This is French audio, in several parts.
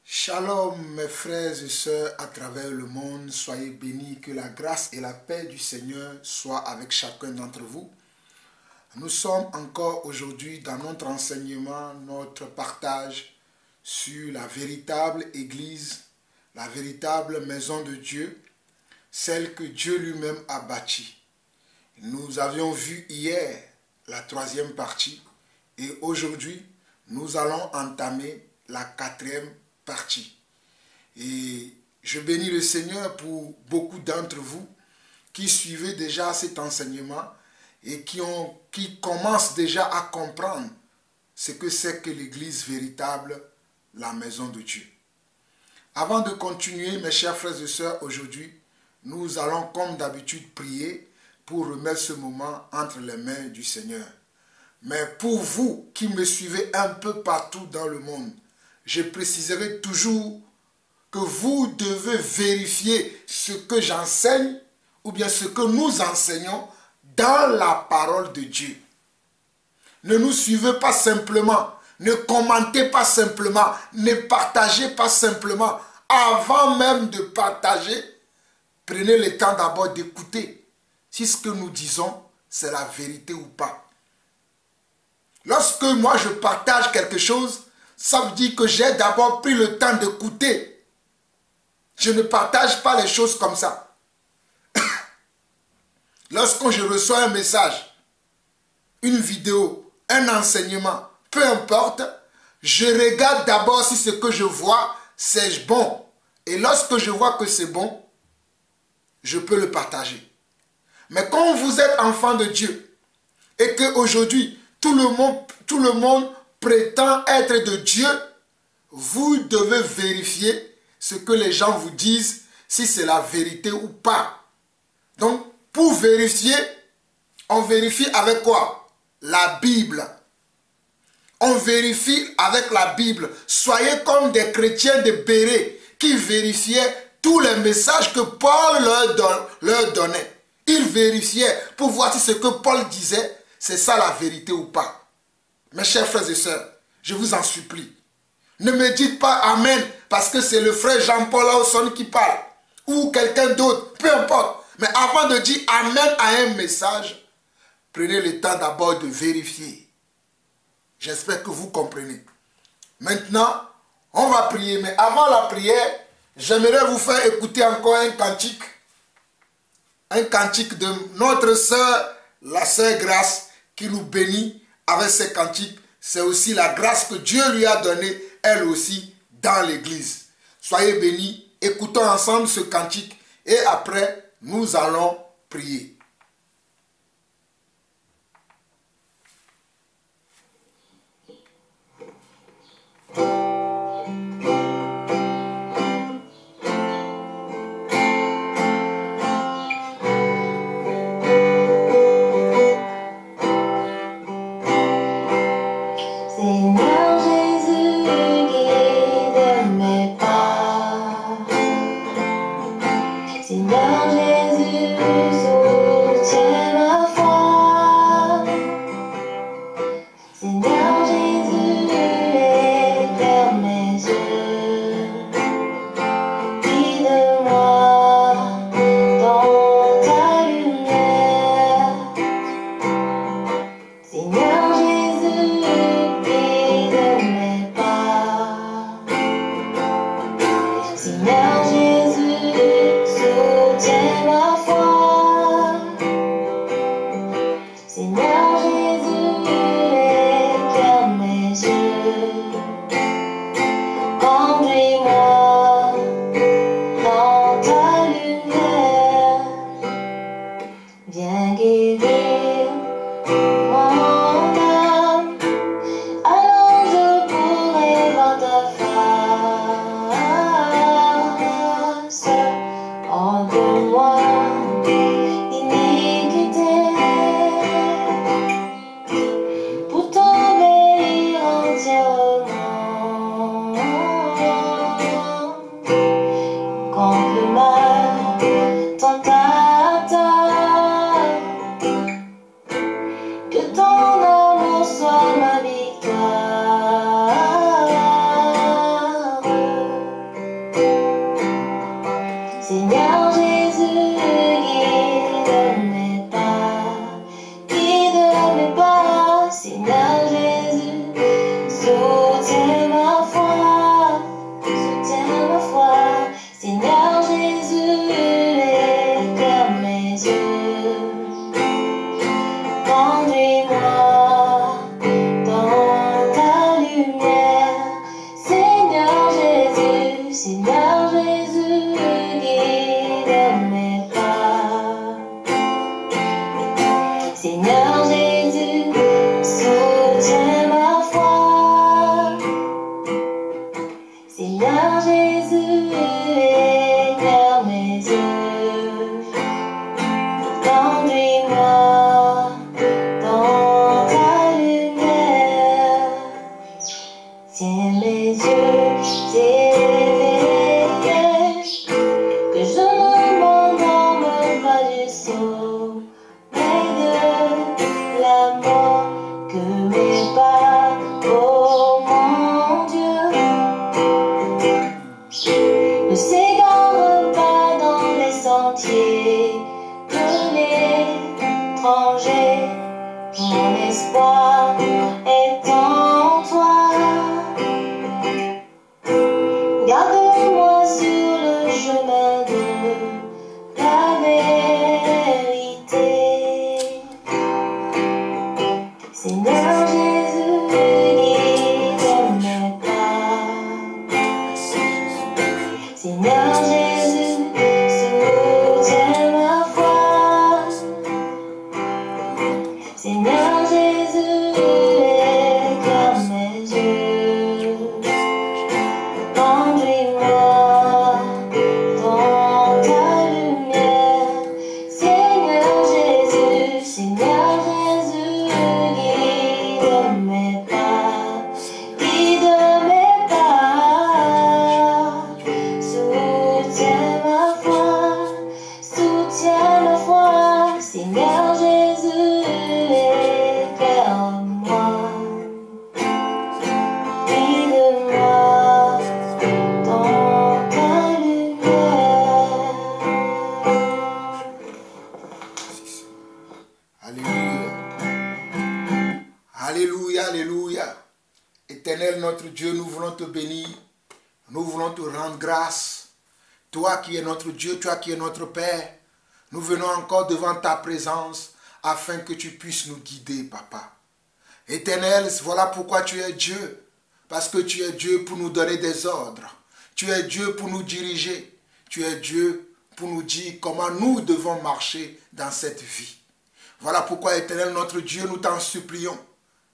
Shalom mes frères et sœurs à travers le monde, soyez bénis, que la grâce et la paix du Seigneur soient avec chacun d'entre vous. Nous sommes encore aujourd'hui dans notre enseignement, notre partage sur la véritable Église, la véritable maison de Dieu, celle que Dieu lui-même a bâtie. Nous avions vu hier la troisième partie et aujourd'hui nous allons entamer la quatrième partie. Et je bénis le Seigneur pour beaucoup d'entre vous qui suivez déjà cet enseignement et qui commencent déjà à comprendre ce que c'est que l'Église véritable, la maison de Dieu. Avant de continuer, mes chers frères et sœurs, aujourd'hui, nous allons comme d'habitude prier pour remettre ce moment entre les mains du Seigneur. Mais pour vous qui me suivez un peu partout dans le monde, je préciserai toujours que vous devez vérifier ce que j'enseigne ou bien ce que nous enseignons dans la parole de Dieu. Ne nous suivez pas simplement, ne commentez pas simplement, ne partagez pas simplement. Avant même de partager, prenez le temps d'abord d'écouter si ce que nous disons, c'est la vérité ou pas. Lorsque moi je partage quelque chose, ça veut dire que j'ai d'abord pris le temps d'écouter. Je ne partage pas les choses comme ça. Lorsque je reçois un message, une vidéo, un enseignement, peu importe, je regarde d'abord si ce que je vois, c'est bon. Et lorsque je vois que c'est bon, je peux le partager. Mais quand vous êtes enfant de Dieu et qu'aujourd'hui, tout le monde prétend être de Dieu, vous devez vérifier ce que les gens vous disent, si c'est la vérité ou pas. Donc, pour vérifier, on vérifie avec quoi? La Bible. On vérifie avec la Bible. Soyez comme des chrétiens de Béret qui vérifiaient tous les messages que Paul leur donnait. Ils vérifiaient pour voir si ce que Paul disait, c'est ça la vérité ou pas. Mes chers frères et sœurs, je vous en supplie, ne me dites pas Amen parce que c'est le frère Jean-Paul Lawson qui parle ou quelqu'un d'autre, peu importe. Mais avant de dire Amen à un message, prenez le temps d'abord de vérifier. J'espère que vous comprenez. Maintenant, on va prier. Mais avant la prière, j'aimerais vous faire écouter encore un cantique. Un cantique de notre sœur, la sœur Grâce, qui nous bénit avec ces cantiques. C'est aussi la grâce que Dieu lui a donnée, elle aussi, dans l'église. Soyez bénis, écoutons ensemble ce cantique et après, nous allons prier. Seigneur Jésus, éternel Seigneur Jésus, guide mes pas. Seigneur Jésus, soutiens ma foi. Seigneur Jésus, éclaire mes yeux. Conduis-moi dans ta lumière. Tiens mes yeux éveillés, que je ne m'endorme pas du sommeil de la mort, que mes pas, oh mon Dieu, ne s'égarent pas dans les sentiers de l'étranger. Mon espoir est en toi. Garde-moi sur le chemin de la vérité. Seigneur Jésus, guide mes pas. Seigneur Jésus, soutiens ma foi. Seigneur Jésus, éclaire mes yeux. Conduis-moi dans ta lumière. Seigneur Jésus, Seigneur Jésus, guide mes pas. Guide mes pas. Soutiens ma foi. Soutiens ma foi. Seigneur Jésus, éclaire-moi. Guide-moi dans ta lumière. Alléluia. Alléluia, alléluia. Éternel notre Dieu, nous voulons te bénir. Nous voulons te rendre grâce. Toi qui es notre Dieu, toi qui es notre Père, nous venons encore devant ta présence afin que tu puisses nous guider, Papa. Éternel, voilà pourquoi tu es Dieu. Parce que tu es Dieu pour nous donner des ordres. Tu es Dieu pour nous diriger. Tu es Dieu pour nous dire comment nous devons marcher dans cette vie. Voilà pourquoi, Éternel, notre Dieu, nous t'en supplions.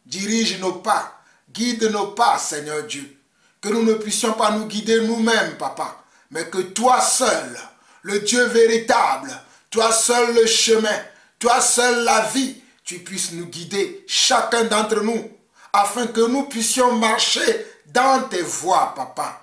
Dirige nos pas, guide nos pas, Seigneur Dieu. Que nous ne puissions pas nous guider nous-mêmes, Papa, mais que toi seul, le Dieu véritable, toi seul le chemin, toi seul la vie, tu puisses nous guider, chacun d'entre nous, afin que nous puissions marcher dans tes voies, Papa.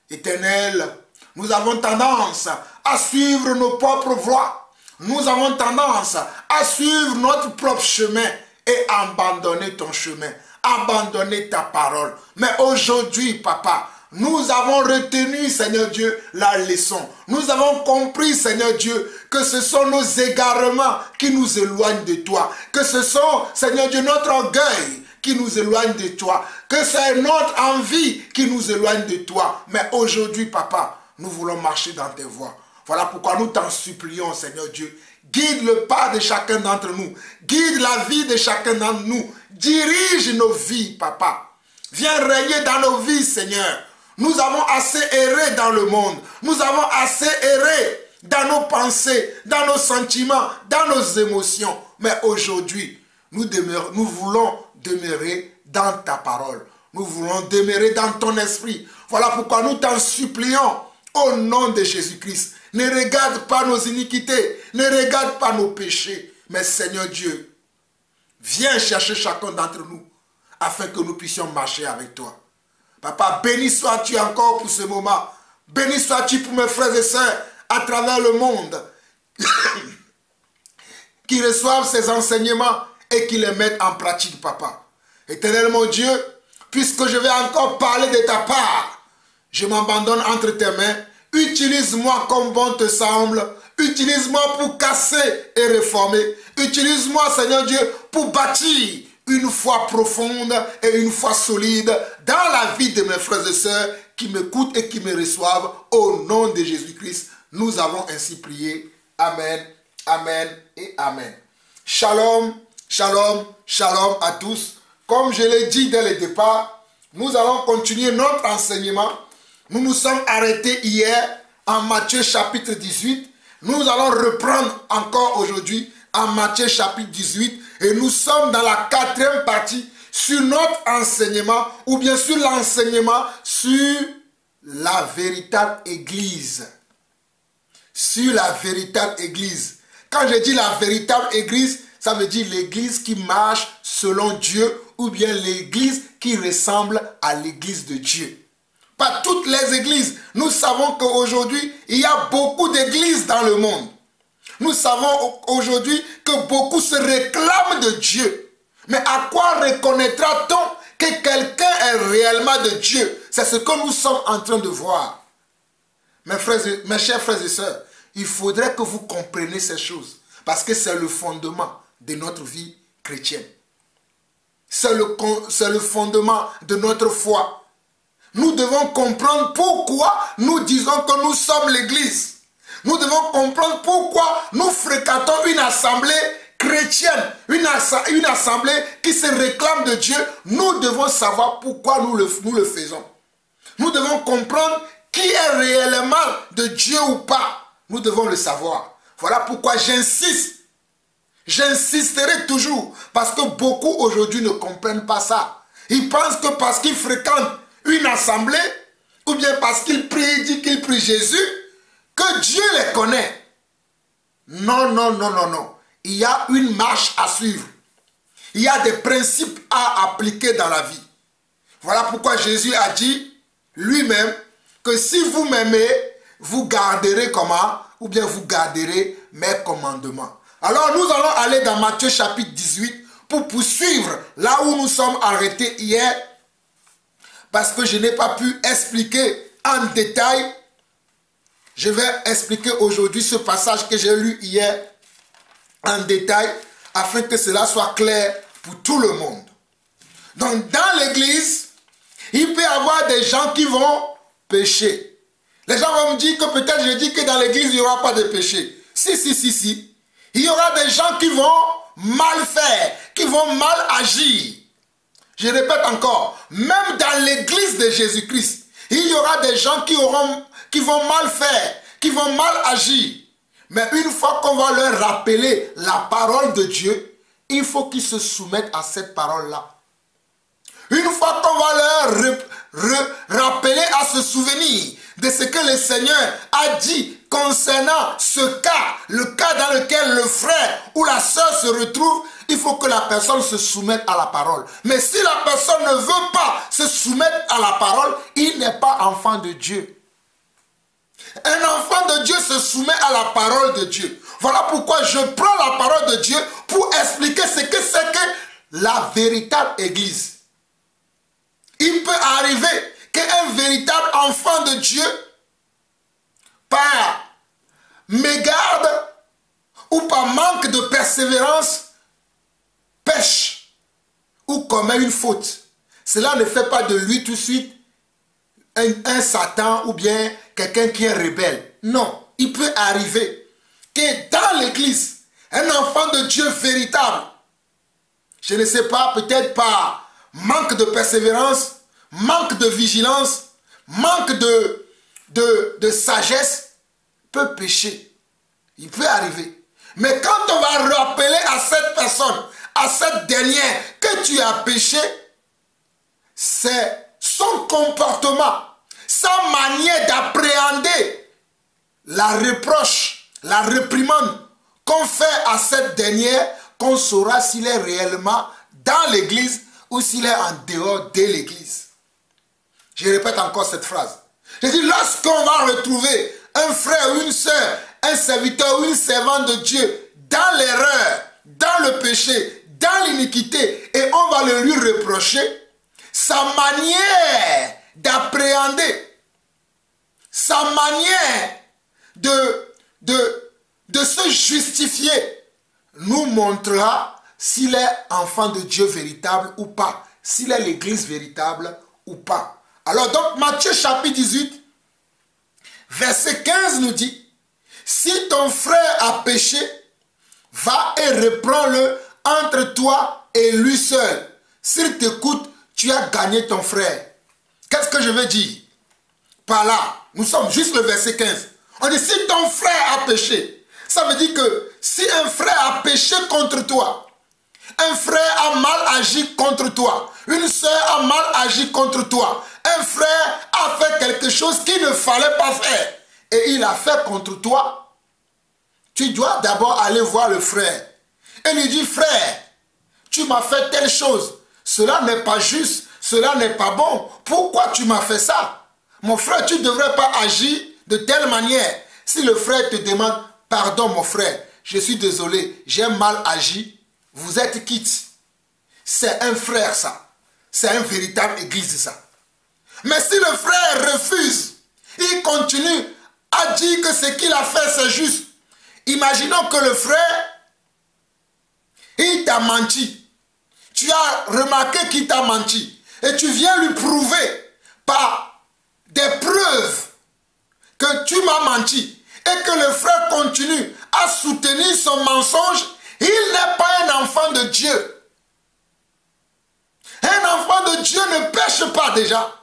Éternel, nous avons tendance à suivre nos propres voies. Nous avons tendance à suivre notre propre chemin et abandonner ton chemin, abandonner ta parole. Mais aujourd'hui, Papa, nous avons retenu, Seigneur Dieu, la leçon. Nous avons compris, Seigneur Dieu, que ce sont nos égarements qui nous éloignent de toi. Que ce sont, Seigneur Dieu, notre orgueil qui nous éloigne de toi. Que c'est notre envie qui nous éloigne de toi. Mais aujourd'hui, Papa, nous voulons marcher dans tes voies. Voilà pourquoi nous t'en supplions, Seigneur Dieu. Guide le pas de chacun d'entre nous. Guide la vie de chacun d'entre nous. Dirige nos vies, Papa. Viens régner dans nos vies, Seigneur. Nous avons assez erré dans le monde. Nous avons assez erré dans nos pensées, dans nos sentiments, dans nos émotions. Mais aujourd'hui, nous voulons demeurer dans ta parole. Nous voulons demeurer dans ton esprit. Voilà pourquoi nous t'en supplions au nom de Jésus-Christ. Ne regarde pas nos iniquités, ne regarde pas nos péchés. Mais Seigneur Dieu, viens chercher chacun d'entre nous afin que nous puissions marcher avec toi. Papa, béni sois-tu encore pour ce moment. Béni sois-tu pour mes frères et sœurs à travers le monde qui reçoivent ces enseignements et qui les mettent en pratique, Papa. Éternel mon Dieu, puisque je vais encore parler de ta part, je m'abandonne entre tes mains. Utilise-moi comme bon te semble. Utilise-moi pour casser et réformer. Utilise-moi, Seigneur Dieu, pour bâtir une foi profonde et une foi solide dans la vie de mes frères et sœurs qui m'écoutent et qui me reçoivent. Au nom de Jésus-Christ, nous avons ainsi prié. Amen, amen et amen. Shalom, shalom, shalom à tous. Comme je l'ai dit dès le départ, nous allons continuer notre enseignement Nous nous sommes arrêtés hier en Matthieu chapitre 18. Nous allons reprendre encore aujourd'hui en Matthieu chapitre 18. Et nous sommes dans la 4e partie sur notre enseignement ou bien sur l'enseignement sur la véritable église. Sur la véritable église. Quand je dis la véritable église, ça veut dire l'église qui marche selon Dieu ou bien l'église qui ressemble à l'église de Dieu. Pas toutes les églises. Nous savons qu'aujourd'hui, il y a beaucoup d'églises dans le monde. Nous savons aujourd'hui que beaucoup se réclament de Dieu. Mais à quoi reconnaîtra-t-on que quelqu'un est réellement de Dieu? C'est ce que nous sommes en train de voir. Mes chers frères et sœurs, il faudrait que vous compreniez ces choses. Parce que c'est le fondement de notre vie chrétienne. C'est le fondement de notre foi. Nous devons comprendre pourquoi nous disons que nous sommes l'église. Nous devons comprendre pourquoi nous fréquentons une assemblée chrétienne, une assemblée qui se réclame de Dieu. Nous devons savoir pourquoi nous le faisons. Nous devons comprendre qui est réellement de Dieu ou pas. Nous devons le savoir. Voilà pourquoi j'insiste. J'insisterai toujours parce que beaucoup aujourd'hui ne comprennent pas ça. Ils pensent que parce qu'ils fréquentent une assemblée ou bien parce qu'ils prient, qu'ils prient Jésus, que Dieu les connaît. Non, non, non, non, non. Il y a une marche à suivre. Il y a des principes à appliquer dans la vie. Voilà pourquoi Jésus a dit lui-même que si vous m'aimez, vous garderez comment? Ou bien vous garderez mes commandements. Alors nous allons aller dans Matthieu chapitre 18 pour poursuivre là où nous sommes arrêtés hier. Parce que je n'ai pas pu expliquer en détail. Je vais expliquer aujourd'hui ce passage que j'ai lu hier en détail afin que cela soit clair pour tout le monde. Donc dans l'église, il peut y avoir des gens qui vont pécher. Les gens vont me dire que peut-être je dis que dans l'église, il n'y aura pas de péché. Si. Il y aura des gens qui vont mal faire, qui vont mal agir. Je répète encore, même dans l'église de Jésus-Christ, il y aura des gens qui vont mal faire, qui vont mal agir. Mais une fois qu'on va leur rappeler la parole de Dieu, il faut qu'ils se soumettent à cette parole-là. Une fois qu'on va leur rappeler à se souvenir de ce que le Seigneur a dit concernant ce cas, le cas dans lequel le frère ou la sœur se retrouve, il faut que la personne se soumette à la parole. Mais si la personne ne veut pas se soumettre à la parole, il n'est pas enfant de Dieu. Un enfant de Dieu se soumet à la parole de Dieu. Voilà pourquoi je prends la parole de Dieu pour expliquer ce que c'est que la véritable église. Il peut arriver qu'un véritable enfant de Dieu, par mégarde ou par manque de persévérance, pêche ou commet une faute. Cela ne fait pas de lui tout de suite un Satan ou bien quelqu'un qui est rebelle. Non, il peut arriver que dans l'église, un enfant de Dieu véritable, je ne sais pas, peut-être par manque de persévérance, manque de vigilance, manque de sagesse, peut pécher. Il peut arriver. Mais quand on va rappeler à cette personne, à cette dernière, que tu as péché, c'est son comportement, sa manière d'appréhender la reproche, la réprimande qu'on fait à cette dernière, qu'on saura s'il est réellement dans l'église ou s'il est en dehors de l'église. Je répète encore cette phrase. Je dis, lorsqu'on va retrouver un frère ou une sœur, un serviteur ou une servante de Dieu dans l'erreur, dans le péché, dans l'iniquité, et on va le lui reprocher, sa manière d'appréhender, sa manière de se justifier, nous montrera s'il est enfant de Dieu véritable ou pas, s'il est l'église véritable ou pas. Alors donc Matthieu chapitre 18, verset 15 nous dit, si ton frère a péché, va et reprends-le entre toi et lui seul. S'il t'écoute, tu as gagné ton frère. Qu'est-ce que je veux dire? par là, nous sommes juste le verset 15. On dit, si ton frère a péché, ça veut dire que si un frère a péché contre toi, un frère a mal agi contre toi, une soeur a mal agi contre toi, un frère a fait quelque chose qu'il ne fallait pas faire et il a fait contre toi, tu dois d'abord aller voir le frère et lui dire, frère, tu m'as fait telle chose, cela n'est pas juste, cela n'est pas bon, pourquoi tu m'as fait ça? Mon frère, tu ne devrais pas agir de telle manière. Si le frère te demande, pardon mon frère, je suis désolé, j'ai mal agi, vous êtes quitte. C'est un frère ça. C'est une véritable église ça. Mais si le frère refuse, il continue à dire que ce qu'il a fait c'est juste. Imaginons que le frère, il t'a menti. Tu as remarqué qu'il t'a menti. Et tu viens lui prouver par des preuves que tu m'as menti. Et que le frère continue à soutenir son mensonge. Il n'est pas un enfant de Dieu. Un enfant de Dieu ne pêche pas déjà.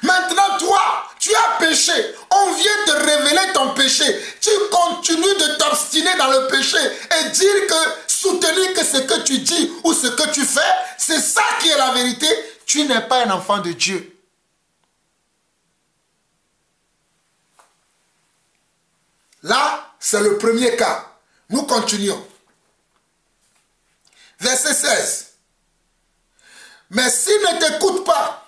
Maintenant, toi, tu as péché. On vient te révéler ton péché. Tu continues de t'obstiner dans le péché et dire que, soutenir que ce que tu dis ou ce que tu fais, c'est ça qui est la vérité. Tu n'es pas un enfant de Dieu. Là, c'est le premier cas. Nous continuons. Verset 16. Mais s'il ne t'écoute pas,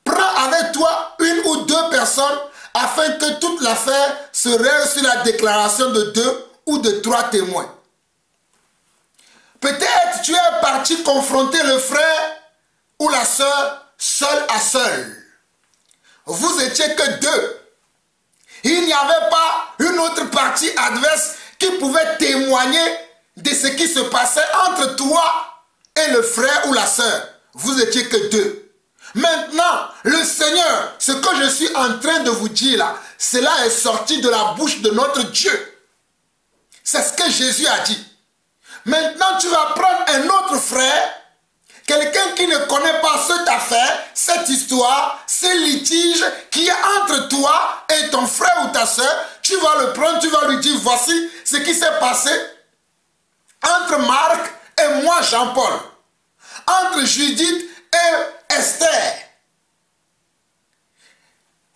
prends avec toi une ou deux personnes afin que toute l'affaire se règle sur la déclaration de 2 ou de 3 témoins. Peut-être tu es parti confronter le frère ou la sœur seul à seul. Vous étiez que 2. Il n'y avait pas une autre partie adverse qui pouvait témoigner de ce qui se passait entre toi et le frère ou la sœur. Vous étiez que 2. Maintenant, le Seigneur, ce que je suis en train de vous dire là, cela est sorti de la bouche de notre Dieu. C'est ce que Jésus a dit. Maintenant, tu vas prendre un autre frère, quelqu'un qui ne connaît pas cette affaire, cette histoire, ces litiges qui est entre toi et ton frère ou ta soeur. Tu vas le prendre, tu vas lui dire, voici ce qui s'est passé entre Marc et moi, Jean-Paul. Entre Judith et Esther.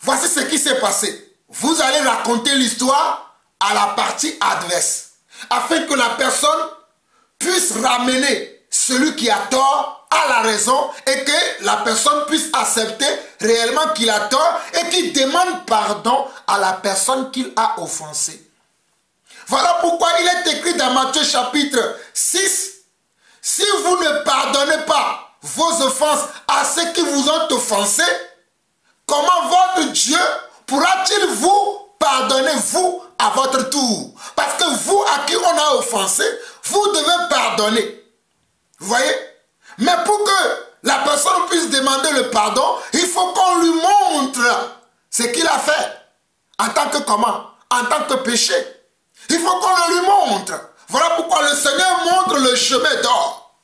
Voici ce qui s'est passé. Vous allez raconter l'histoire à la partie adverse, afin que la personne puisse ramener celui qui a tort à la raison et que la personne puisse accepter réellement qu'il a tort et qu'il demande pardon à la personne qu'il a offensée. Voilà pourquoi il est écrit dans Matthieu chapitre 6, si vous ne pardonnez pas vos offenses à ceux qui vous ont offensé, comment votre Dieu pourra-t-il vous pardonner, vous, à votre tour? Parce que vous, à qui on a offensé, vous devez pardonner. Vous voyez? Mais pour que la personne puisse demander le pardon, il faut qu'on lui montre ce qu'il a fait. En tant que comment? En tant que péché. Il faut qu'on le lui montre. Voilà pourquoi le Seigneur montre le chemin d'or.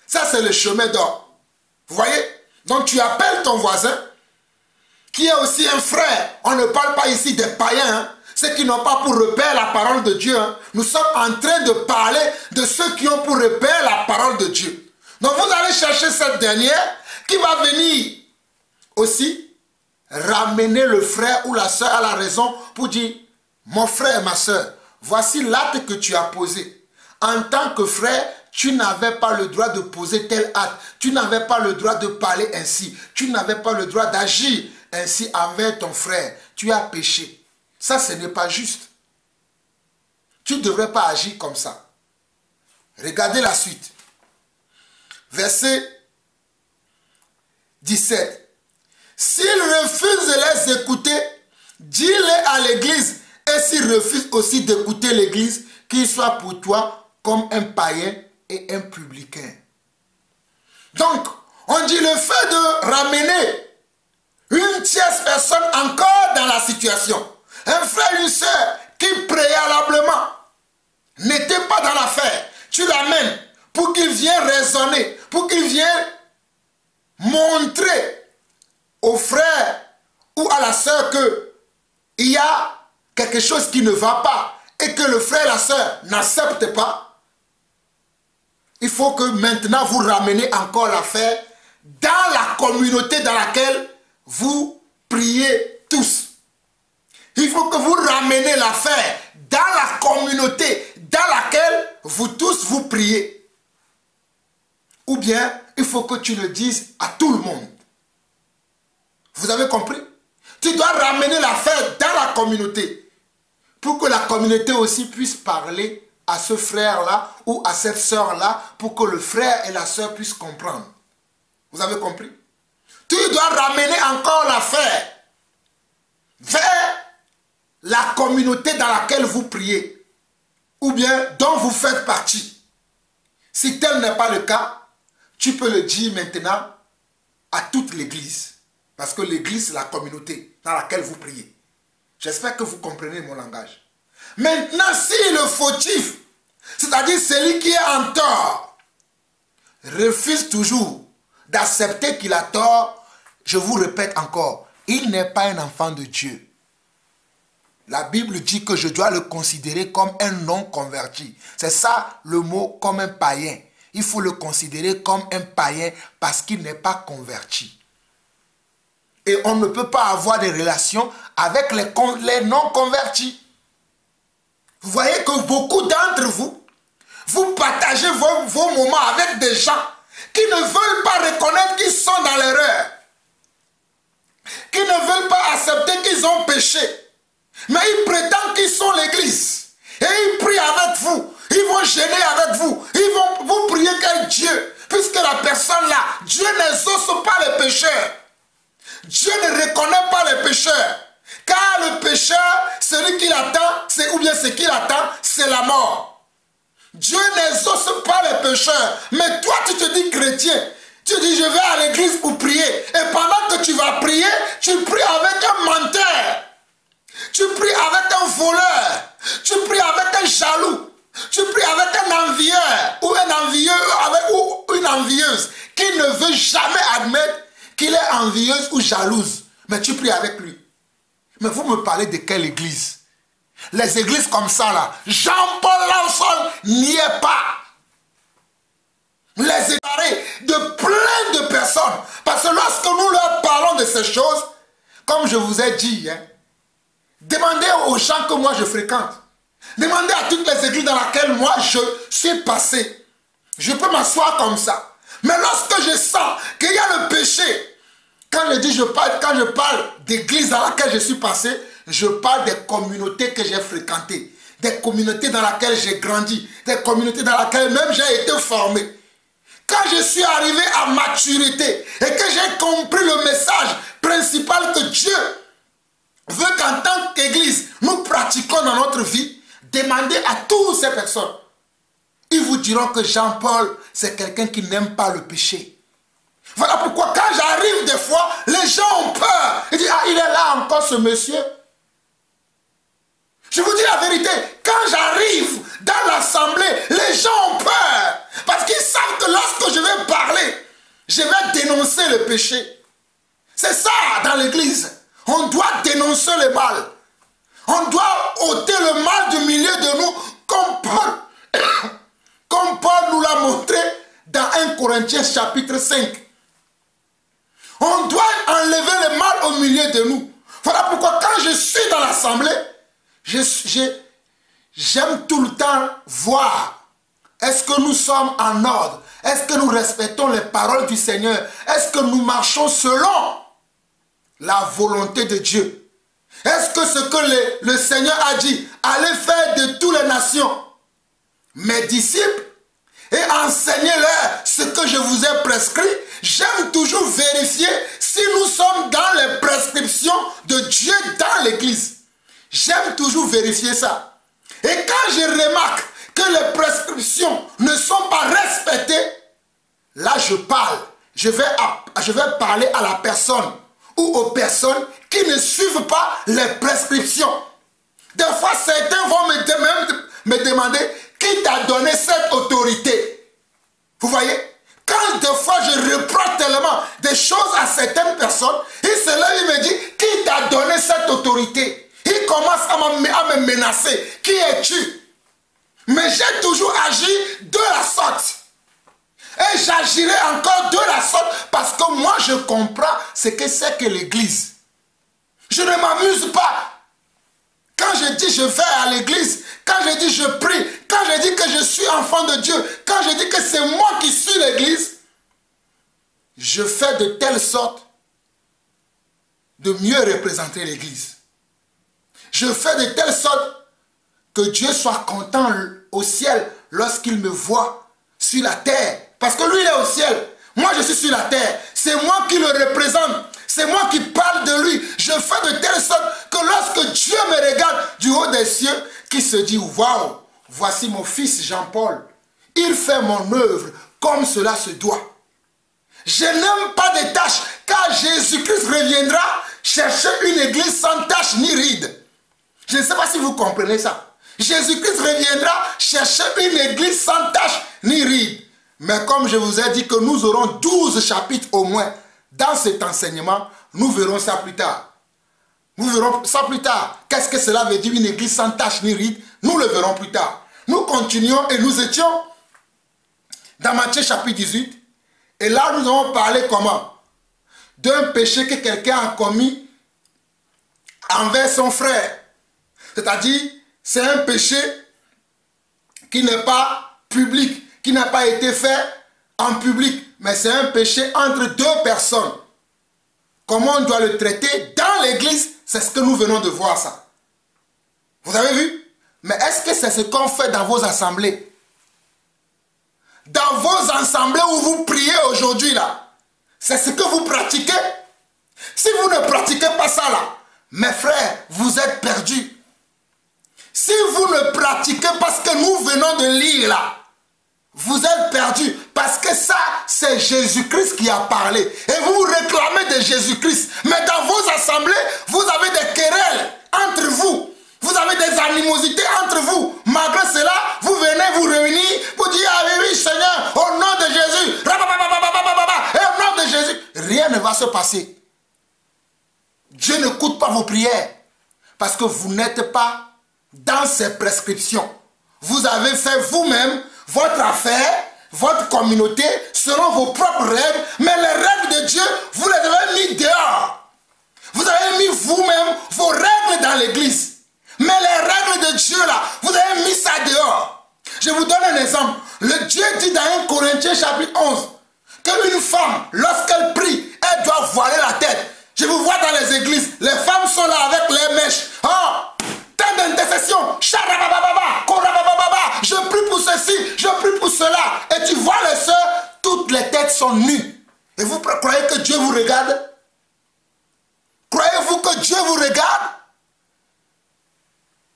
Ça, c'est le chemin d'or. Vous voyez? Donc, tu appelles ton voisin, qui est aussi un frère. On ne parle pas ici des païens, hein, ceux qui n'ont pas pour repère la parole de Dieu. Hein. Nous sommes en train de parler de ceux qui ont pour repère la parole de Dieu. Donc, vous allez chercher cette dernière qui va venir aussi ramener le frère ou la soeur à la raison pour dire, mon frère et ma soeur, voici l'acte que tu as posé. En tant que frère, tu n'avais pas le droit de poser tel acte. Tu n'avais pas le droit de parler ainsi. Tu n'avais pas le droit d'agir ainsi envers ton frère. Tu as péché. Ça, ce n'est pas juste. Tu ne devrais pas agir comme ça. Regardez la suite. Verset 17. S'il refuse de les écouter, dis-le à l'église. Et s'il refuse aussi d'écouter l'église, qu'il soit pour toi comme un païen et un publicain. Donc, on dit le fait de ramener une tierce personne encore dans la situation. Un frère, une soeur qui préalablement n'était pas dans l'affaire. Tu l'amènes pour qu'il vienne raisonner, pour qu'il vienne montrer aux frères ou à la sœur qu'il y a quelque chose qui ne va pas et que le frère et la sœur n'acceptent pas, il faut que maintenant vous ramenez encore l'affaire dans la communauté dans laquelle vous priez tous. Il faut que vous ramenez l'affaire dans la communauté dans laquelle vous tous vous priez. Ou bien, il faut que tu le dises à tout le monde. Vous avez compris? Tu dois ramener l'affaire dans la communauté pour que la communauté aussi puisse parler à ce frère-là ou à cette sœur-là pour que le frère et la sœur puissent comprendre. Vous avez compris? Tu dois ramener encore l'affaire vers la communauté dans laquelle vous priez ou bien dont vous faites partie. Si tel n'est pas le cas, tu peux le dire maintenant à toute l'église. Parce que l'église, c'est la communauté dans laquelle vous priez. J'espère que vous comprenez mon langage. Maintenant, si le fautif, c'est-à-dire celui qui est en tort, refuse toujours d'accepter qu'il a tort, je vous répète encore, il n'est pas un enfant de Dieu. La Bible dit que je dois le considérer comme un non-converti. C'est ça le mot, comme un païen. Il faut le considérer comme un païen parce qu'il n'est pas converti. Et on ne peut pas avoir des relations avec les non-convertis. Vous voyez que beaucoup d'entre vous, vous partagez vos moments avec des gens qui ne veulent pas reconnaître qu'ils sont dans l'erreur, qui ne veulent pas accepter qu'ils ont péché, mais ils prétendent qu'ils sont l'église. Et ils prient avec vous, ils vont gêner avec vous, ils vont vous prier quel Dieu, puisque la personne là, Dieu n'exauce pas les pécheurs. Dieu ne reconnaît pas les pécheurs. Car le pécheur, celui qui l'attend, ou bien ce qu'il attend, c'est la mort. Dieu n'exauce pas les pécheurs. Mais toi, tu te dis chrétien. Tu dis, je vais à l'église pour prier. Et pendant que tu vas prier, tu pries avec un menteur. Tu pries avec un voleur. Tu pries avec un jaloux. Tu pries avec un envieur ou un envieux ou une envieuse qui ne veut jamais admettre qu'il est envieuse ou jalouse. Mais tu pries avec lui. Mais vous me parlez de quelle église? Les églises comme ça là, Jean-Paul Lanson n'y est pas. Les égarés de plein de personnes. Parce que lorsque nous leur parlons de ces choses, comme je vous ai dit, demandez aux gens que moi je fréquente. Demandez à toutes les églises dans lesquelles moi je suis passé. Je peux m'asseoir comme ça. Mais lorsque je sens qu'il y a le péché, quand je parle d'église dans laquelle je suis passé, je parle des communautés que j'ai fréquentées, des communautés dans lesquelles j'ai grandi, des communautés dans lesquelles même j'ai été formé. Quand je suis arrivé à maturité et que j'ai compris le message principal que Dieu veut qu'en tant qu'église, nous pratiquons dans notre vie, demandez à toutes ces personnes. Ils vous diront que Jean-Paul, c'est quelqu'un qui n'aime pas le péché. Voilà pourquoi quand j'arrive des fois, les gens ont peur. Ils disent, ah, il est là encore ce monsieur. Je vous dis la vérité, quand j'arrive dans l'assemblée, les gens ont peur. Parce qu'ils savent que lorsque je vais parler, je vais dénoncer le péché. C'est ça dans l'église. On doit dénoncer le mal. On doit ôter le mal du milieu de nous comme Paul nous l'a montré dans 1 Corinthiens chapitre 5. On doit enlever le mal au milieu de nous. Voilà pourquoi quand je suis dans l'assemblée, j'aime tout le temps voir. Est-ce que nous sommes en ordre? Est-ce que nous respectons les paroles du Seigneur? Est-ce que nous marchons selon la volonté de Dieu? Est-ce que ce que le Seigneur a dit, allez faire de toutes les nations mes disciples et enseignez-leur ce que je vous ai prescrit? J'aime toujours vérifier si nous sommes dans les prescriptions de Dieu dans l'église. J'aime toujours vérifier ça. Et quand je remarque que les prescriptions ne sont pas respectées, là je parle. Je vais parler à la personne ou aux personnes qui ne suivent pas les prescriptions. Des fois, certains vont me demander qui t'a donné cette autorité. Vous voyez? Quand des fois je reproche tellement des choses à certaines personnes, il se lève, il me dit, qui t'a donné cette autorité? Il commence à me menacer. Qui es-tu? Mais j'ai toujours agi de la sorte. Et j'agirai encore de la sorte parce que moi je comprends ce que c'est que l'église. Je ne m'amuse pas. Quand je dis je vais à l'église, quand je dis je prie, quand je dis que je suis enfant de Dieu, quand je dis que c'est moi qui suis l'église, je fais de telle sorte de mieux représenter l'église. Je fais de telle sorte que Dieu soit content au ciel lorsqu'il me voit sur la terre. Parce que lui, il est au ciel. Moi, je suis sur la terre. C'est moi qui le représente. C'est moi qui parle de lui. Je fais de telle sorte que lorsque Dieu me regarde du haut des cieux, qu'il se dit, waouh, voici mon fils Jean-Paul. Il fait mon œuvre comme cela se doit. Je n'aime pas des tâches, car Jésus-Christ reviendra chercher une église sans tâche ni ride. Je ne sais pas si vous comprenez ça. Jésus-Christ reviendra chercher une église sans tâche ni ride. Mais comme je vous ai dit que nous aurons 12 chapitres au moins dans cet enseignement, nous verrons ça plus tard. Nous verrons ça plus tard. Qu'est-ce que cela veut dire une église sans tache ni ride? Nous le verrons plus tard. Nous continuons et nous étions dans Matthieu chapitre 18. Et là, nous avons parlé comment? D'un péché que quelqu'un a commis envers son frère. C'est-à-dire, c'est un péché qui n'est pas public, qui n'a pas été fait en public, mais c'est un péché entre deux personnes. Comment on doit le traiter dans l'église, c'est ce que nous venons de voir ça. Vous avez vu? Mais est-ce que c'est ce qu'on fait dans vos assemblées? Dans vos assemblées où vous priez aujourd'hui là, c'est ce que vous pratiquez? Si vous ne pratiquez pas ça là, mes frères, vous êtes perdus. Si vous ne pratiquez pas ce que nous venons de lire là, vous êtes perdus. Parce que ça, c'est Jésus-Christ qui a parlé. Et vous réclamez de Jésus-Christ. Mais dans vos assemblées, vous avez des querelles entre vous. Vous avez des animosités entre vous. Malgré cela, vous venez vous réunir pour dire, ah oui, Seigneur, au nom de Jésus. Et au nom de Jésus, rien ne va se passer. Dieu n'écoute pas vos prières. Parce que vous n'êtes pas dans ses prescriptions. Vous avez fait vous-même votre affaire, votre communauté, selon vos propres règles, mais les règles de Dieu, vous les avez mis dehors. Vous avez mis vous-même vos règles dans l'église. Mais les règles de Dieu là, vous avez mis ça dehors. Je vous donne un exemple. Le Dieu dit dans 1 Corinthiens chapitre 11, qu'une femme, lorsqu'elle prie, elle doit voiler la tête. Je vous vois dans les églises, les femmes sont là avec les mèches. Oh, temps d'intercession, je prie pour ceci, je prie pour cela. Et tu vois les sœurs, toutes les têtes sont nues. Et vous croyez que Dieu vous regarde? Croyez-vous que Dieu vous regarde?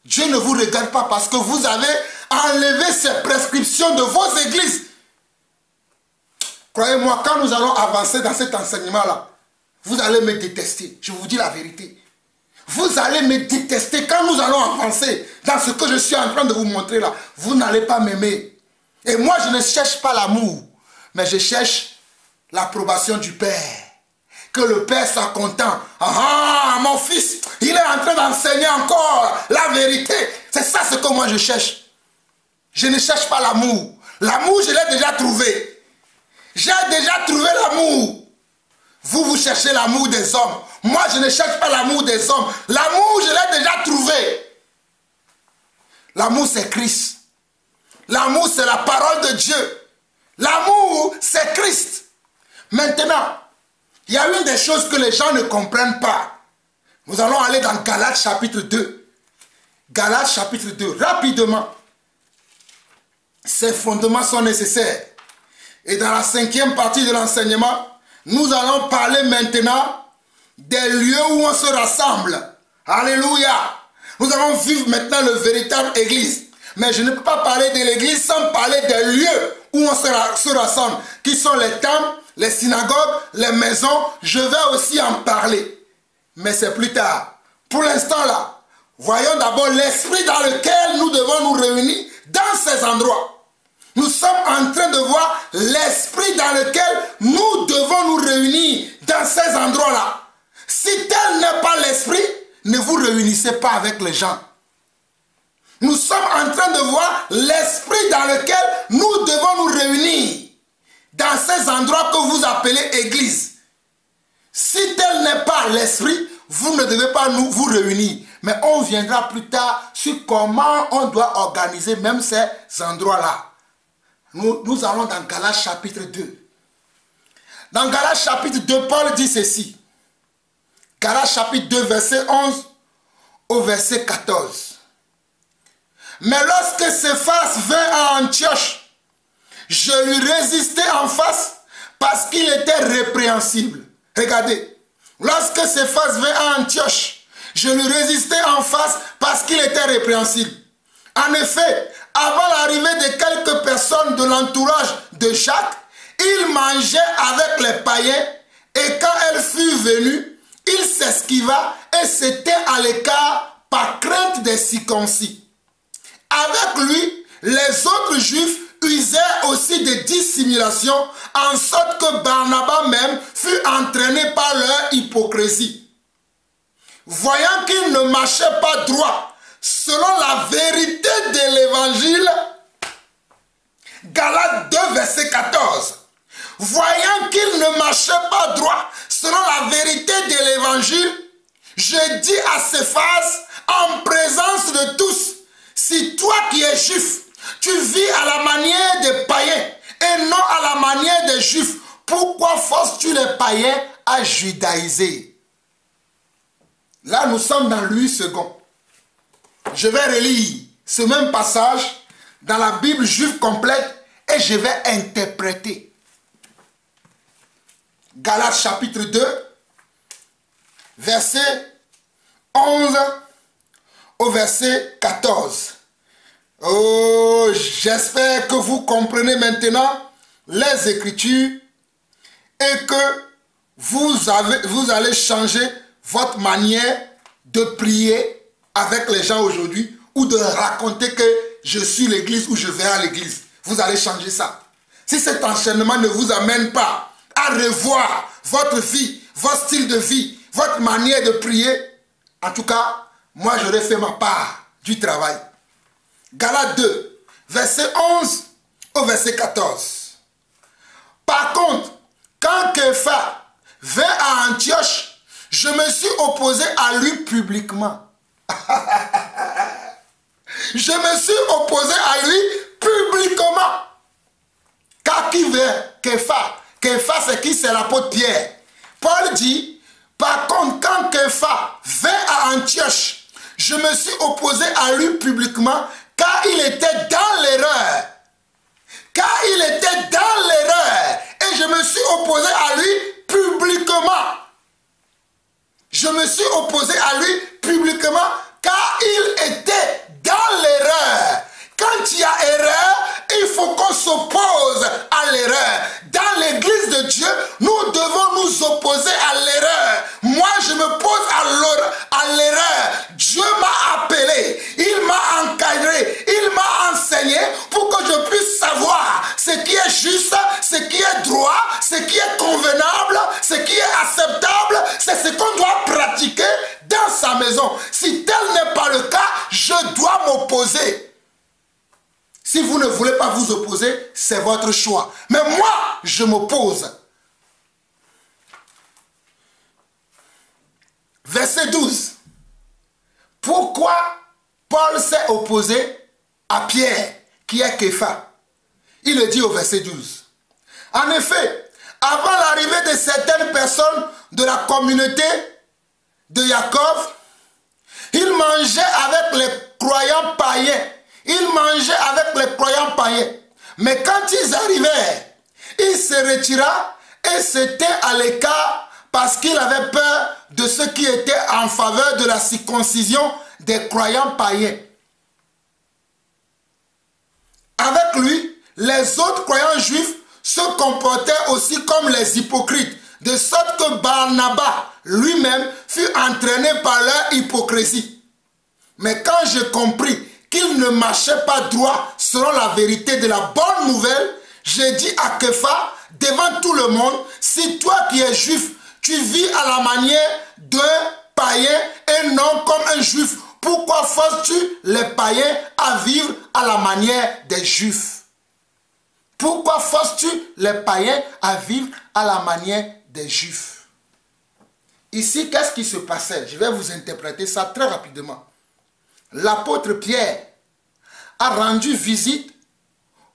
Dieu ne vous regarde pas parce que vous avez enlevé ces prescriptions de vos églises. Croyez-moi, quand nous allons avancer dans cet enseignement-là, vous allez me détester. Je vous dis la vérité. Vous allez me détester quand nous allons avancer dans ce que je suis en train de vous montrer là. Vous n'allez pas m'aimer. Et moi, je ne cherche pas l'amour, mais je cherche l'approbation du Père. Que le Père soit content. Ah, mon fils, il est en train d'enseigner encore la vérité. C'est ça ce que moi je cherche. Je ne cherche pas l'amour. L'amour, je l'ai déjà trouvé. J'ai déjà trouvé l'amour. Vous, vous cherchez l'amour des hommes. Moi, je ne cherche pas l'amour des hommes. L'amour, je l'ai déjà trouvé. L'amour, c'est Christ. L'amour, c'est la parole de Dieu. L'amour, c'est Christ. Maintenant, il y a une des choses que les gens ne comprennent pas. Nous allons aller dans Galates chapitre 2. Galates chapitre 2, rapidement. Ces fondements sont nécessaires. Et dans la 5e partie de l'enseignement, nous allons parler maintenant des lieux où on se rassemble. Alléluia. Nous allons vivre maintenant le véritable église. Mais je ne peux pas parler de l'église sans parler des lieux où on se rassemble. Qui sont les temples, les synagogues, les maisons. Je vais aussi en parler. Mais c'est plus tard. Pour l'instant là, voyons d'abord l'esprit dans lequel nous devons nous réunir dans ces endroits. Nous sommes en train de voir l'esprit dans lequel nous devons nous réunir dans ces endroits-là. Si tel n'est pas l'esprit, ne vous réunissez pas avec les gens. Nous sommes en train de voir l'esprit dans lequel nous devons nous réunir dans ces endroits que vous appelez église. Si tel n'est pas l'esprit, vous ne devez pas vous réunir. Mais on viendra plus tard sur comment on doit organiser même ces endroits-là. Nous allons dans Galates chapitre 2. Dans Galates chapitre 2, Paul dit ceci. Galates chapitre 2, verset 11 au verset 14. Mais lorsque Céphas vint à Antioche, je lui résistai en face parce qu'il était répréhensible. Regardez, lorsque Céphas vint à Antioche, je lui résistai en face parce qu'il était répréhensible. En effet, avant l'arrivée de quelques personnes de l'entourage de Jacques, il mangeait avec les païens et quand elle fut venue, il s'esquiva et s'était à l'écart par crainte des circoncis. Avec lui, les autres juifs usaient aussi de dissimulation, en sorte que Barnabas même fut entraîné par leur hypocrisie. Voyant qu'il ne marchait pas droit, selon la vérité de l'évangile, Galates 2, verset 14. Voyant qu'il ne marchait pas droit, selon la vérité de l'évangile, je dis à Céphas, en présence de tous, si toi qui es juif, tu vis à la manière des païens et non à la manière des juifs, pourquoi forces-tu les païens à judaïser? Là, nous sommes dans Louis II. Je vais relire ce même passage dans la Bible juive complète et je vais interpréter. Galates chapitre 2, verset 11 au verset 14. Oh, j'espère que vous comprenez maintenant les Écritures et que vous allez changer votre manière de prier avec les gens aujourd'hui ou de raconter que je suis l'église ou je vais à l'église. Vous allez changer ça. Si cet enchaînement ne vous amène pas à revoir votre vie, votre style de vie, votre manière de prier, en tout cas, moi j'aurais fait ma part du travail. Galates 2, verset 11 au verset 14. Par contre, quand Képha vint à Antioche, je me suis opposé à lui publiquement. Je me suis opposé à lui publiquement. Car qui vient? Képha. Képha, c'est qui? C'est l'apôtre Pierre. Paul dit, par contre, quand Képha vint à Antioche, je me suis opposé à lui publiquement car il était dans l'erreur. Car il était dans l'erreur. Et je me suis opposé à lui publiquement. Je me suis opposé à lui publiquement car il était dans l'erreur. Quand il y a erreur, il faut qu'on s'oppose à l'erreur. Dans l'église de Dieu, nous devons nous opposer à l'erreur. Moi, je me pose à l'erreur. Dieu m'a appelé, il m'a encadré, il m'a enseigné pour que je puisse savoir ce qui est juste, ce qui est droit, ce qui est convenable, ce qui est acceptable. C'est ce qu'on doit pratiquer dans sa maison. Si tel n'est pas le cas, je dois m'opposer. Si vous ne voulez pas vous opposer, c'est votre choix. Mais moi, je m'oppose. Verset 12. Pourquoi Paul s'est opposé à Pierre, qui est Képha? Il le dit au verset 12. En effet, avant l'arrivée de certaines personnes de la communauté de Jacob, il mangeait avec les croyants païens. Il mangeait avec les croyants païens. Mais quand ils arrivaient, il se retira et s'était à l'écart parce qu'il avait peur de ceux qui étaient en faveur de la circoncision des croyants païens. Avec lui, les autres croyants juifs se comportaient aussi comme les hypocrites, de sorte que Barnabas lui-même fut entraîné par leur hypocrisie. Mais quand j'ai compris qu'il ne marchait pas droit selon la vérité de la bonne nouvelle, j'ai dit à Képha, devant tout le monde, si toi qui es juif, tu vis à la manière d'un païen et non comme un juif, pourquoi forces-tu les païens à vivre à la manière des juifs? Pourquoi forces-tu les païens à vivre à la manière des juifs? Ici, qu'est-ce qui se passait? Je vais vous interpréter ça très rapidement. L'apôtre Pierre a rendu visite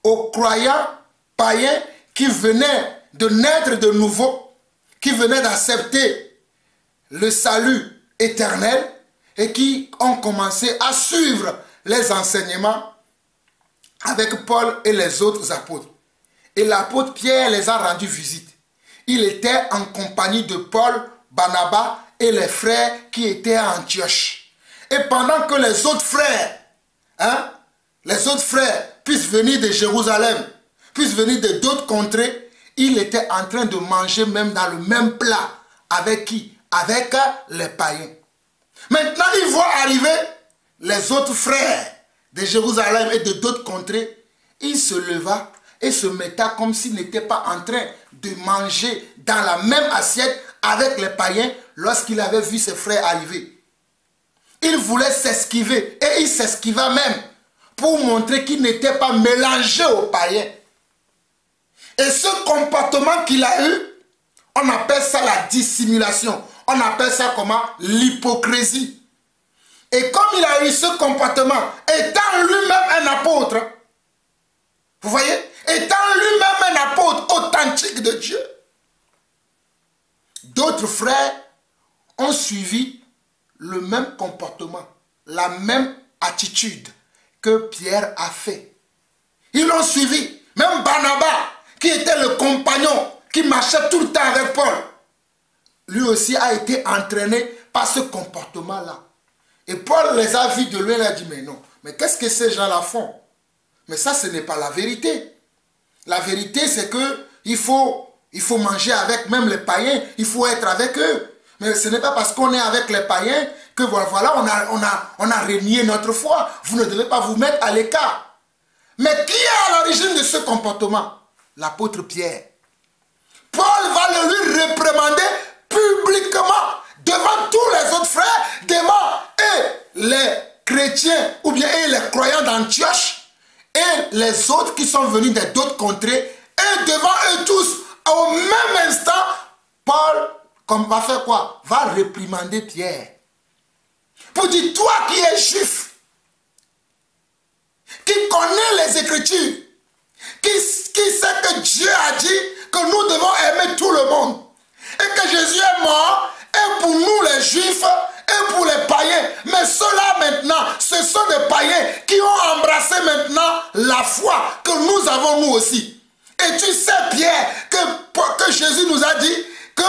aux croyants païens qui venaient de naître de nouveau, qui venaient d'accepter le salut éternel et qui ont commencé à suivre les enseignements avec Paul et les autres apôtres. Et l'apôtre Pierre les a rendus visite. Il était en compagnie de Paul, Barnabas et les frères qui étaient à Antioche. Et pendant que les autres frères puissent venir de Jérusalem, puissent venir de d'autres contrées, il était en train de manger même dans le même plat. Avec qui? Avec les païens. Maintenant, il voit arriver les autres frères de Jérusalem et de d'autres contrées. Il se leva et se metta comme s'il n'était pas en train de manger dans la même assiette avec les païens lorsqu'il avait vu ses frères arriver. Il voulait s'esquiver et il s'esquiva même pour montrer qu'il n'était pas mélangé aux païens. Et ce comportement qu'il a eu, on appelle ça la dissimulation. On appelle ça comment? L'hypocrisie. Et comme il a eu ce comportement, étant lui-même un apôtre, vous voyez, étant lui-même un apôtre authentique de Dieu, d'autres frères ont suivi le même comportement, la même attitude que Pierre a fait. Ils l'ont suivi. Même Barnabas, qui était le compagnon, qui marchait tout le temps avec Paul, lui aussi a été entraîné par ce comportement-là. Et Paul les a vus de loin, il a dit, mais non, mais qu'est-ce que ces gens-là font? Mais ça, ce n'est pas la vérité. La vérité, c'est que il faut manger avec même les païens, il faut être avec eux. Mais ce n'est pas parce qu'on est avec les païens que voilà, on a renié notre foi. Vous ne devez pas vous mettre à l'écart. Mais qui est à l'origine de ce comportement? L'apôtre Pierre. Paul va le lui réprimander publiquement devant tous les autres frères, devant les chrétiens ou bien les croyants d'Antioche et les autres qui sont venus d'autres contrées, et devant eux tous, au même instant, Paul va faire quoi? Va réprimander Pierre. Pour dire, toi qui es juif, qui connais les Écritures, qui sait que Dieu a dit que nous devons aimer tout le monde, et que Jésus est mort, et pour nous les juifs, et pour les païens. Mais ceux-là maintenant, ce sont des païens qui ont embrassé maintenant la foi que nous avons nous aussi. Et tu sais, Pierre, que Jésus nous a dit que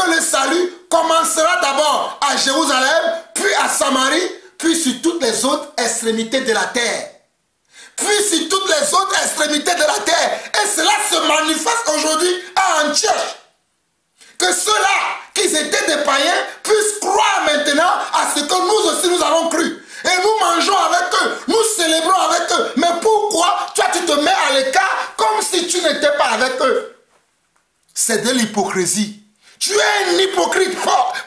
le salut commencera d'abord à Jérusalem, puis à Samarie, puis sur toutes les autres extrémités de la terre. Puis sur toutes les autres extrémités de la terre. Et cela se manifeste aujourd'hui à Antioche. Que ceux-là, qui étaient des païens, puissent croire maintenant à ce que nous aussi nous avons cru. Et nous mangeons avec eux, nous célébrons avec eux. Mais pourquoi toi tu te mets à l'écart comme si tu n'étais pas avec eux? C'est de l'hypocrisie. Tu es un hypocrite,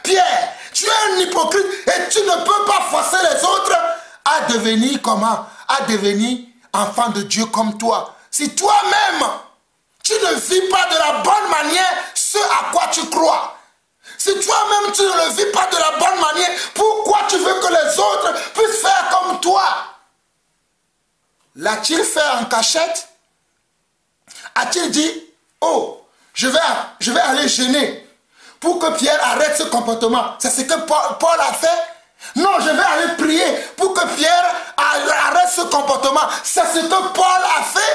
Pierre. Tu es un hypocrite et tu ne peux pas forcer les autres à devenir comment? À devenir enfant de Dieu comme toi. Si toi-même, tu ne vis pas de la bonne manière ce à quoi tu crois. Si toi-même tu ne le vis pas de la bonne manière, pourquoi tu veux que les autres puissent faire comme toi? L'a-t-il fait en cachette? A-t-il dit, oh, je vais aller gêner pour que Pierre arrête ce comportement? C'est ce que Paul a fait? Non, je vais aller prier pour que Pierre arrête ce comportement. C'est ce que Paul a fait.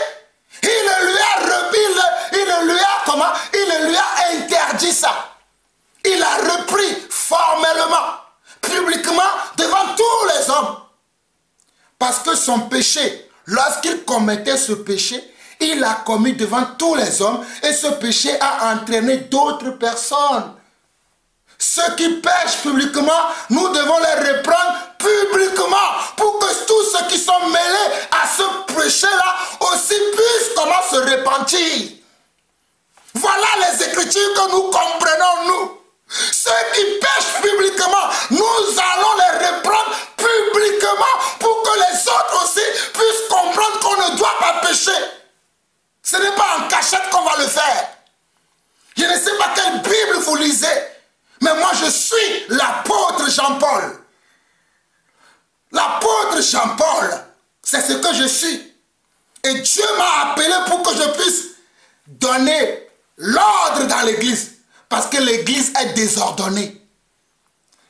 Il lui a interdit ça. Il a repris formellement, publiquement, devant tous les hommes. Parce que son péché, lorsqu'il commettait ce péché, il l'a commis devant tous les hommes et ce péché a entraîné d'autres personnes. Ceux qui pêchent publiquement, nous devons les reprendre publiquement pour que tous ceux qui sont mêlés se repentir. Voilà les Écritures que nous comprenons, nous. Ceux qui pêchent publiquement, nous allons les reprendre publiquement pour que les autres aussi puissent comprendre qu'on ne doit pas pécher. Ce n'est pas en cachette qu'on va le faire. Je ne sais pas quelle Bible vous lisez, mais moi je suis l'apôtre Jean-Paul. L'apôtre Jean-Paul, c'est ce que je suis. Et Dieu m'a appelé pour que je puisse donner l'ordre dans l'église. Parce que l'église est désordonnée.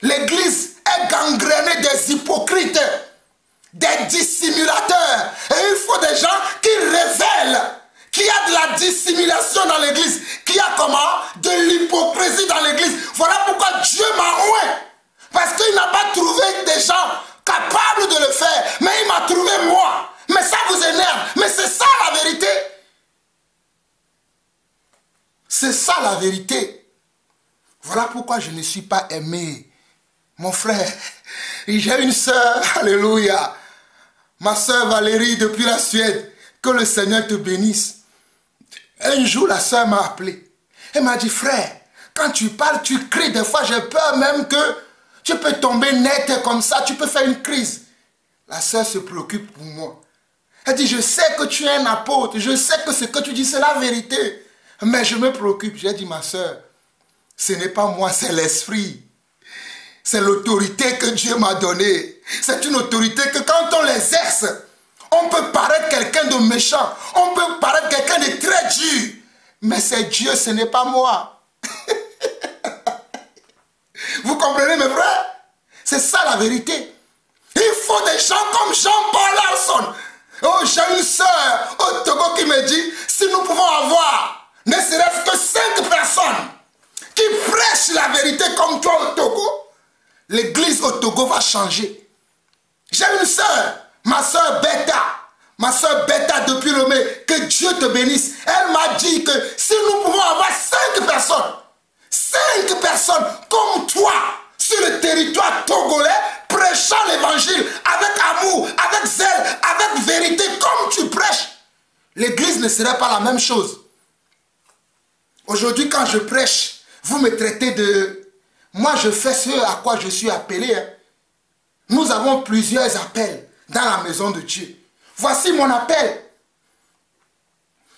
L'église est gangrénée des hypocrites, des dissimulateurs. Et il faut des gens qui révèlent qu'il y a de la dissimulation dans l'église, qu'il y a comment? De l'hypocrisie dans l'église. Voilà pourquoi Dieu m'a oint. Parce qu'il n'a pas trouvé des gens capables de le faire, mais il m'a trouvé moi. Mais ça vous énerve. Mais c'est ça la vérité. C'est ça la vérité. Voilà pourquoi je ne suis pas aimé. Mon frère, j'ai une sœur, alléluia. Ma sœur Valérie depuis la Suède. Que le Seigneur te bénisse. Un jour, la sœur m'a appelé. Elle m'a dit, frère, quand tu parles, tu cries. Des fois, j'ai peur même que tu peux tomber net comme ça. Tu peux faire une crise. La sœur se préoccupe pour moi. Elle dit, je sais que tu es un apôtre. Je sais que ce que tu dis, c'est la vérité. Mais je me préoccupe. J'ai dit, ma sœur, ce n'est pas moi, c'est l'esprit. C'est l'autorité que Dieu m'a donnée. C'est une autorité que quand on l'exerce, on peut paraître quelqu'un de méchant. On peut paraître quelqu'un de très dur. Mais c'est Dieu, ce n'est pas moi. Vous comprenez mes frères? C'est ça la vérité. Il faut des gens comme Jean-Paul Larson. Oh, j'ai une sœur au Togo qui me dit, si nous pouvons avoir ne serait-ce que 5 personnes qui prêchent la vérité comme toi au Togo, l'église au Togo va changer. J'ai une sœur, ma sœur Beta depuis le mai, que Dieu te bénisse. Elle m'a dit que si nous pouvons avoir 5 personnes comme toi sur le territoire togolais, prêchant l'évangile avec amour, avec zèle, avec vérité, comme tu prêches, l'église ne serait pas la même chose. Aujourd'hui, quand je prêche, vous me traitez de... Moi, je fais ce à quoi je suis appelé. Nous avons plusieurs appels dans la maison de Dieu. Voici mon appel.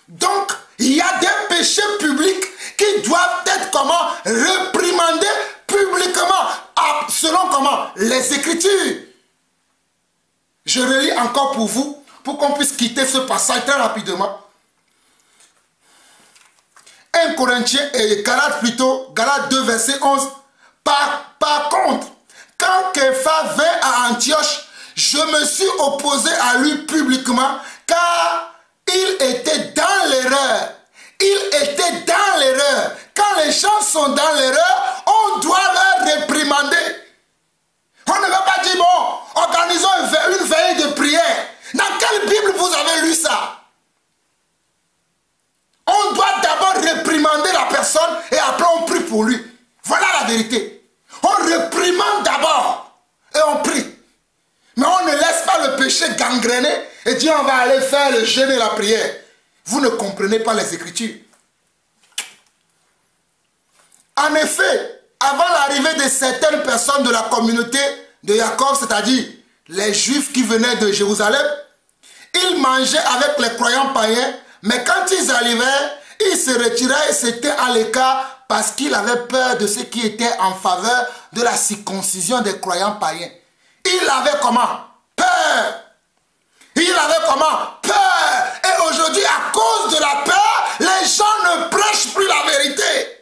Donc, il y a des péchés publics qui doivent être comment? Réprimandés publiquement, selon comment? Les Écritures. Je relis encore pour vous, pour qu'on puisse quitter ce passage très rapidement. 1 Corinthiens et Galates plutôt, Galates 2 verset 11. Par contre, quand Képha vint à Antioche, je me suis opposé à lui publiquement car il était dans l'erreur. Il était dans l'erreur. Quand les gens sont dans l'erreur, on doit leur réprimander. On ne va pas dire, bon, organisons une veille de prière. Dans quelle Bible vous avez lu ça? On doit d'abord réprimander la personne et après on prie pour lui. Voilà la vérité. On réprimande d'abord et on prie. Mais on ne laisse pas le péché gangréner et dire on va aller faire le jeûne et la prière. Vous ne comprenez pas les Écritures. En effet, avant l'arrivée de certaines personnes de la communauté de Jacob, c'est-à-dire les Juifs qui venaient de Jérusalem, ils mangeaient avec les croyants païens, mais quand ils arrivaient, ils se retiraient et s'étaient à l'écart parce qu'ils avaient peur de ce qui était en faveur de la circoncision des croyants païens. Il avait comment? Peur. Il avait comment? Peur. Et aujourd'hui, à cause de la peur, les gens ne prêchent plus la vérité.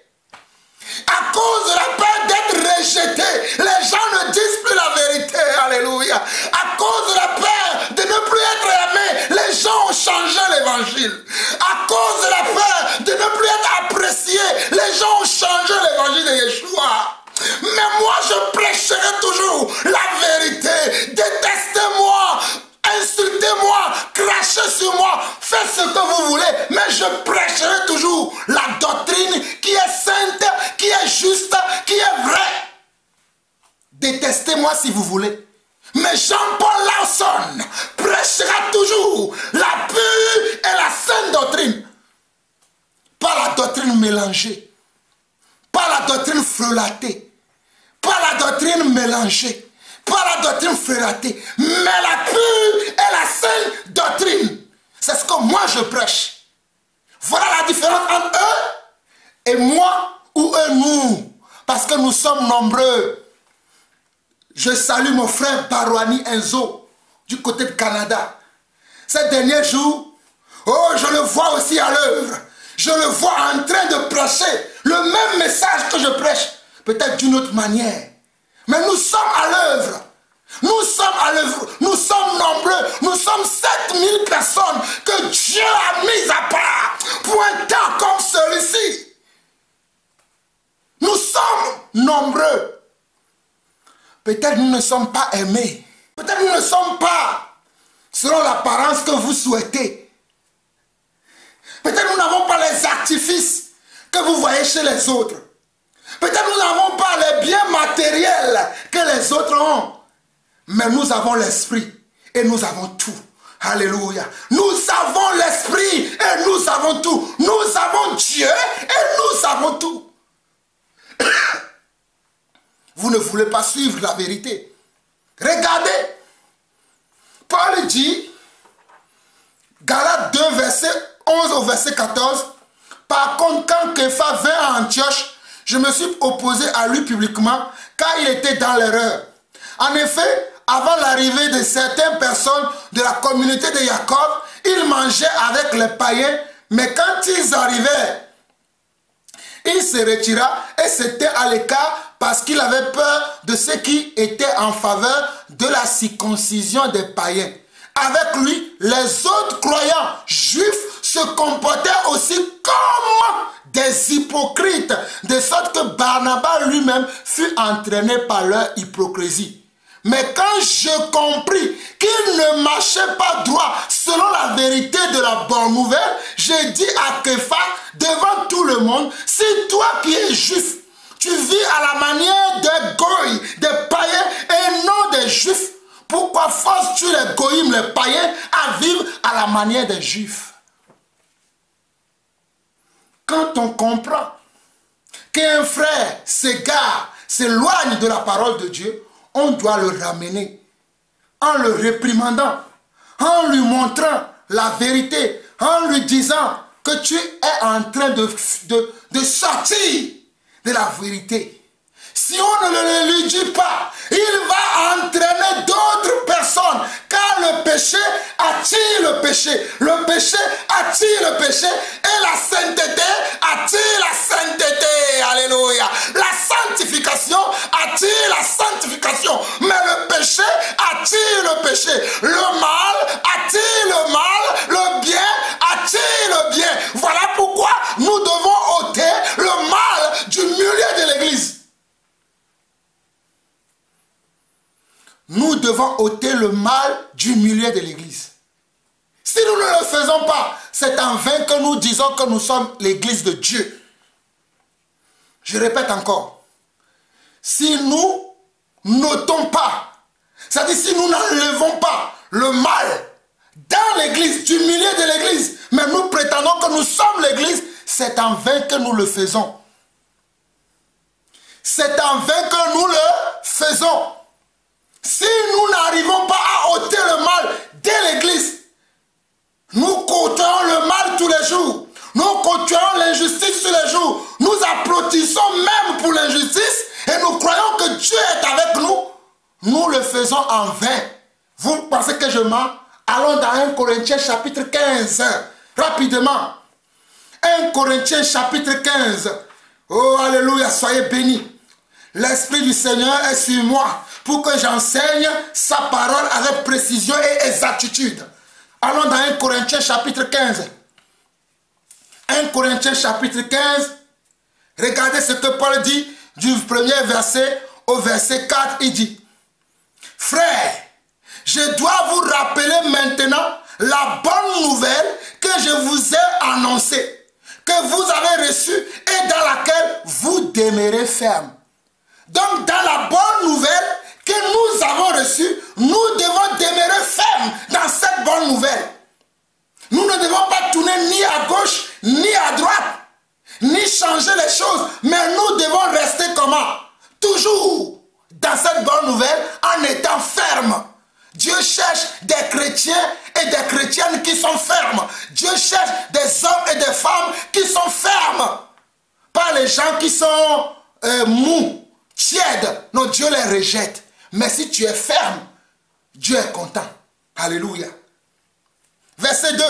À cause de la peur d'être rejetés, les gens ne disent plus la vérité. Alléluia. À cause de la peur de ne plus être aimés, les gens ont changé l'évangile. À cause de la peur de ne plus être appréciés, les gens ont changé l'évangile de Yeshua. Mais moi, je prêcherai toujours la vérité. Détestez-moi, insultez-moi, crachez sur moi, faites ce que vous voulez. Mais je prêcherai toujours la doctrine qui est sainte, qui est juste, qui est vraie. Détestez-moi si vous voulez. Mais Jean-Paul Larson prêche prêchera toujours la pure et la sainte doctrine. Pas la doctrine mélangée, pas la doctrine frelatée, pas la doctrine mélangée, pas la doctrine frelatée, mais la pure et la sainte doctrine. C'est ce que moi je prêche. Voilà la différence entre eux et moi ou eux nous. Parce que nous sommes nombreux. Je salue mon frère Barouani Enzo du côté de Canada. Ces derniers jours, oh, je le vois aussi à l'œuvre. Je le vois en train de prêcher le même message que je prêche, peut-être d'une autre manière. Mais nous sommes à l'œuvre. Nous sommes à l'œuvre. Nous sommes nombreux. Nous sommes 7000 personnes que Dieu a mises à part pour un temps comme celui-ci. Nous sommes nombreux. Peut-être nous ne sommes pas aimés. Peut-être nous ne sommes pas selon l'apparence que vous souhaitez. Peut-être nous n'avons pas les artifices que vous voyez chez les autres. Peut-être nous n'avons pas les biens matériels que les autres ont. Mais nous avons l'esprit et nous avons tout. Alléluia. Nous avons l'esprit et nous avons tout. Nous avons Dieu et nous avons tout. Vous ne voulez pas suivre la vérité. Regardez. Paul dit, Galates 2, verset 11 au verset 14. Par contre, quand Képha vint à Antioche, je me suis opposé à lui publiquement, car il était dans l'erreur. En effet, avant l'arrivée de certaines personnes de la communauté de Jacob, il mangeait avec les païens, mais quand ils arrivaient, il se retira et s'était à l'écart parce qu'il avait peur de ceux qui étaient en faveur de la circoncision des païens. Avec lui, les autres croyants juifs se comportaient aussi comme des hypocrites, de sorte que Barnabas lui-même fut entraîné par leur hypocrisie. Mais quand je compris qu'il ne marchait pas droit selon la vérité de la bonne nouvelle, j'ai dit à Képha devant tout le monde, si toi qui es juif, tu vis à la manière des goïs, des païens et non des juifs, pourquoi forces-tu les goïms, les païens à vivre à la manière des juifs? Quand on comprend qu'un frère s'égare, s'éloigne de la parole de Dieu, on doit le ramener en le réprimandant, en lui montrant la vérité, en lui disant que tu es en train de sortir de la vérité. Si on ne le lui dit pas, il va entraîner d'autres personnes, car le péché attire le péché. Le péché attire le péché et la sainteté attire la sainteté. Alléluia. La sanctification attire la sanctification. Mais le péché attire le péché. Le mal attire le mal. Le bien attire le bien. Voilà pourquoi nous devons ôter le mal du milieu de l'église. Nous devons ôter le mal du milieu de l'église. Si nous ne le faisons pas, c'est en vain que nous disons que nous sommes l'église de Dieu. Je répète encore. Si nous n'ôtons pas, c'est-à-dire si nous n'enlevons pas le mal dans l'église, du milieu de l'église, mais nous prétendons que nous sommes l'église, c'est en vain que nous le faisons. C'est en vain que nous le faisons. Si nous n'arrivons pas à ôter le mal de l'église, nous côtoyons le mal tous les jours. Nous côtoyons l'injustice tous les jours. Nous applaudissons même pour l'injustice et nous croyons que Dieu est avec nous. Nous le faisons en vain. Vous pensez que je mens? Allons dans 1 Corinthiens chapitre 15. Rapidement. 1 Corinthiens chapitre 15. Oh, alléluia, soyez bénis. L'Esprit du Seigneur est sur moi pour que j'enseigne sa parole avec précision et exactitude. Allons dans 1 Corinthiens chapitre 15. 1 Corinthiens chapitre 15. Regardez ce que Paul dit du premier verset au verset 4. Il dit: frères, je dois vous rappeler maintenant la bonne nouvelle que je vous ai annoncée, que vous avez reçue et dans laquelle vous demeurez ferme. Donc dans la bonne nouvelle que nous avons reçue, nous devons demeurer fermes dans cette bonne nouvelle. Nous ne devons pas tourner ni à gauche, ni à droite, ni changer les choses, mais nous devons rester comment? Toujours dans cette bonne nouvelle en étant ferme. Dieu cherche des chrétiens et des chrétiennes qui sont fermes. Dieu cherche des hommes et des femmes qui sont fermes. Pas les gens qui sont mous, tièdes. Non, Dieu les rejette. Mais si tu es ferme, Dieu est content. Alléluia. Verset 2.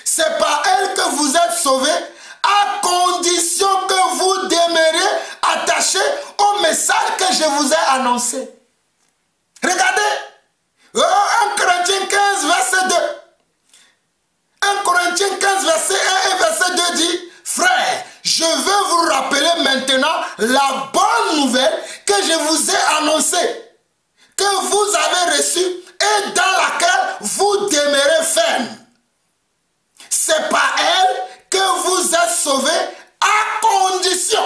C'est par elle que vous êtes sauvés, à condition que vous demeurez attachés au message que je vous ai annoncé. Regardez. 1 Corinthiens 15, verset 2. 1 Corinthiens 15, verset 1 et verset 2 dit, frères, je veux vous rappeler maintenant la bonne nouvelle que je vous ai annoncée, que vous avez reçue et dans laquelle vous demeurez ferme. C'est par elle que vous êtes sauvés à condition.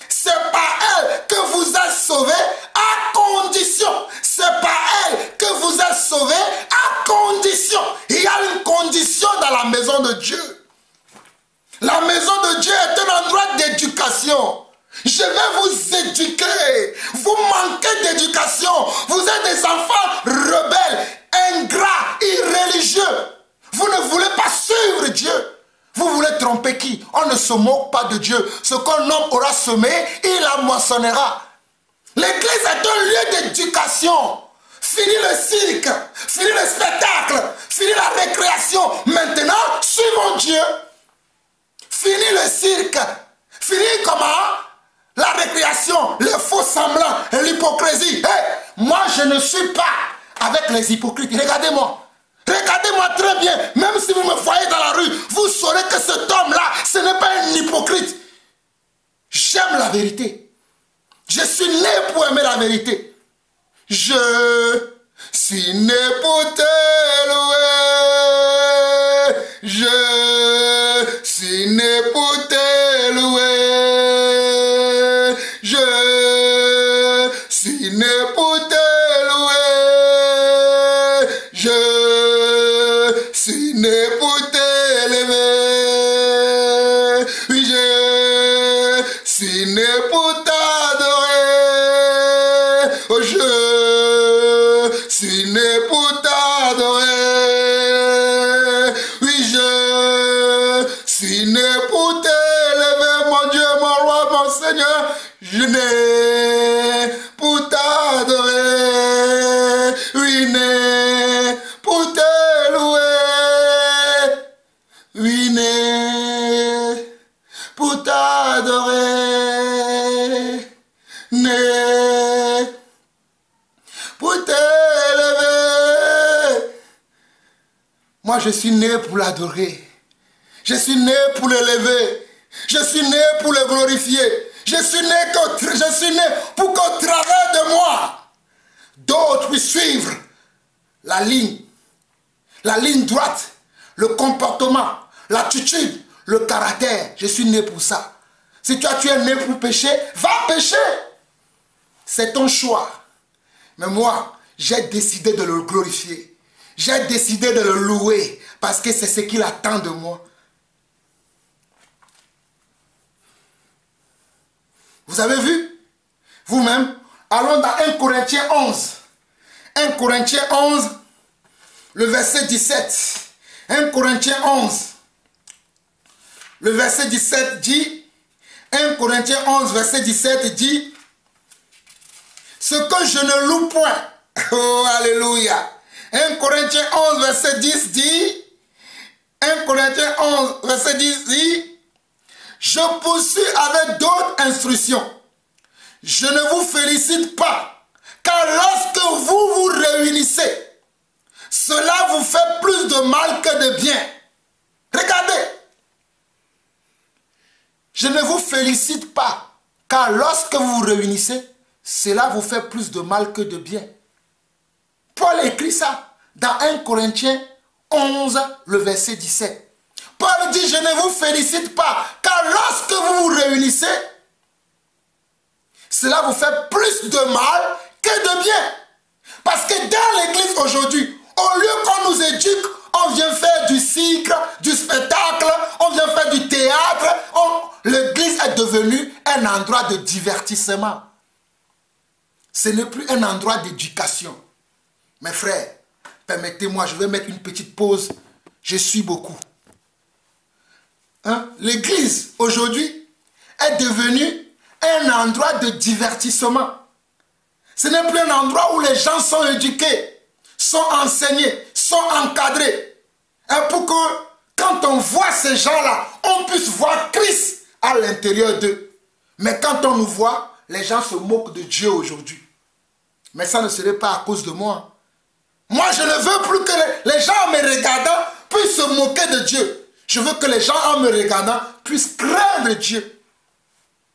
C'est par elle que vous êtes sauvés à condition. C'est par elle que vous êtes sauvés à condition. Il y a une condition dans la maison de Dieu. La maison de Dieu est un endroit d'éducation. Je vais vous éduquer. Vous manquez d'éducation. Vous êtes des enfants rebelles, ingrats, irréligieux. Vous ne voulez pas suivre Dieu. Vous voulez tromper qui? On ne se moque pas de Dieu. Ce qu'un homme aura semé, il la moissonnera. L'église est un lieu d'éducation. Fini le cirque, fini le spectacle, fini la récréation. Maintenant, suivons Dieu. Fini le cirque, fini comment? La récréation, les faux semblants, l'hypocrisie. Hey, moi, je ne suis pas avec les hypocrites. Regardez-moi. Regardez-moi très bien. Même si vous me voyez dans la rue, vous saurez que cet homme-là, ce n'est pas un hypocrite. J'aime la vérité. Je suis né pour aimer la vérité. Je suis né pour te louer. Je suis né pour te louer. Je suis né pour te louer. Je suis né pour t'élever. Oui, je suis né pour t'adorer. Oh, je suis né pour t'adorer. Oui, je suis né pour t'élever, mon Dieu, mon roi, mon Seigneur. Je né pour t'adorer. Oui, né pour te louer. Oui, né pour t'adorer. Né pour t'élever. Moi, je suis né pour l'adorer. Je suis né pour l'élever. Je suis né pour le glorifier. Je suis né pour qu'au travers de moi, d'autres puissent suivre la ligne droite, le comportement, l'attitude, le caractère. Je suis né pour ça. Si toi tu es né pour pécher, va pécher. C'est ton choix. Mais moi, j'ai décidé de le glorifier. J'ai décidé de le louer parce que c'est ce qu'il attend de moi. Vous avez vu? Vous-même, allons dans 1 Corinthiens 11. 1 Corinthiens 11, le verset 17. 1 Corinthiens 11, le verset 17 dit, 1 Corinthiens 11, verset 17 dit, ce que je ne loue point. Oh, alléluia. 1 Corinthiens 11, verset 10 dit, 1 Corinthiens 11, verset 10 dit, je poursuis avec d'autres instructions. Je ne vous félicite pas, car lorsque vous vous réunissez, cela vous fait plus de mal que de bien. Regardez. Je ne vous félicite pas, car lorsque vous vous réunissez, cela vous fait plus de mal que de bien. Paul écrit ça dans 1 Corinthiens 11, le verset 17. Paul dit, je ne vous félicite pas, car lorsque vous vous réunissez, cela vous fait plus de mal que de bien. Parce que dans l'église aujourd'hui, au lieu qu'on nous éduque, on vient faire du cirque, du spectacle, on vient faire du théâtre. L'église est devenue un endroit de divertissement. Ce n'est plus un endroit d'éducation. Mes frères, permettez-moi, je vais mettre une petite pause. Je suis beaucoup. Hein? L'église, aujourd'hui, est devenue un endroit de divertissement. Ce n'est plus un endroit où les gens sont éduqués, sont enseignés, sont encadrés. Et pour que, quand on voit ces gens-là, on puisse voir Christ à l'intérieur d'eux. Mais quand on nous voit, les gens se moquent de Dieu aujourd'hui. Mais ça ne serait pas à cause de moi. Moi, je ne veux plus que les gens en me regardant puissent se moquer de Dieu. Je veux que les gens en me regardant puissent craindre Dieu.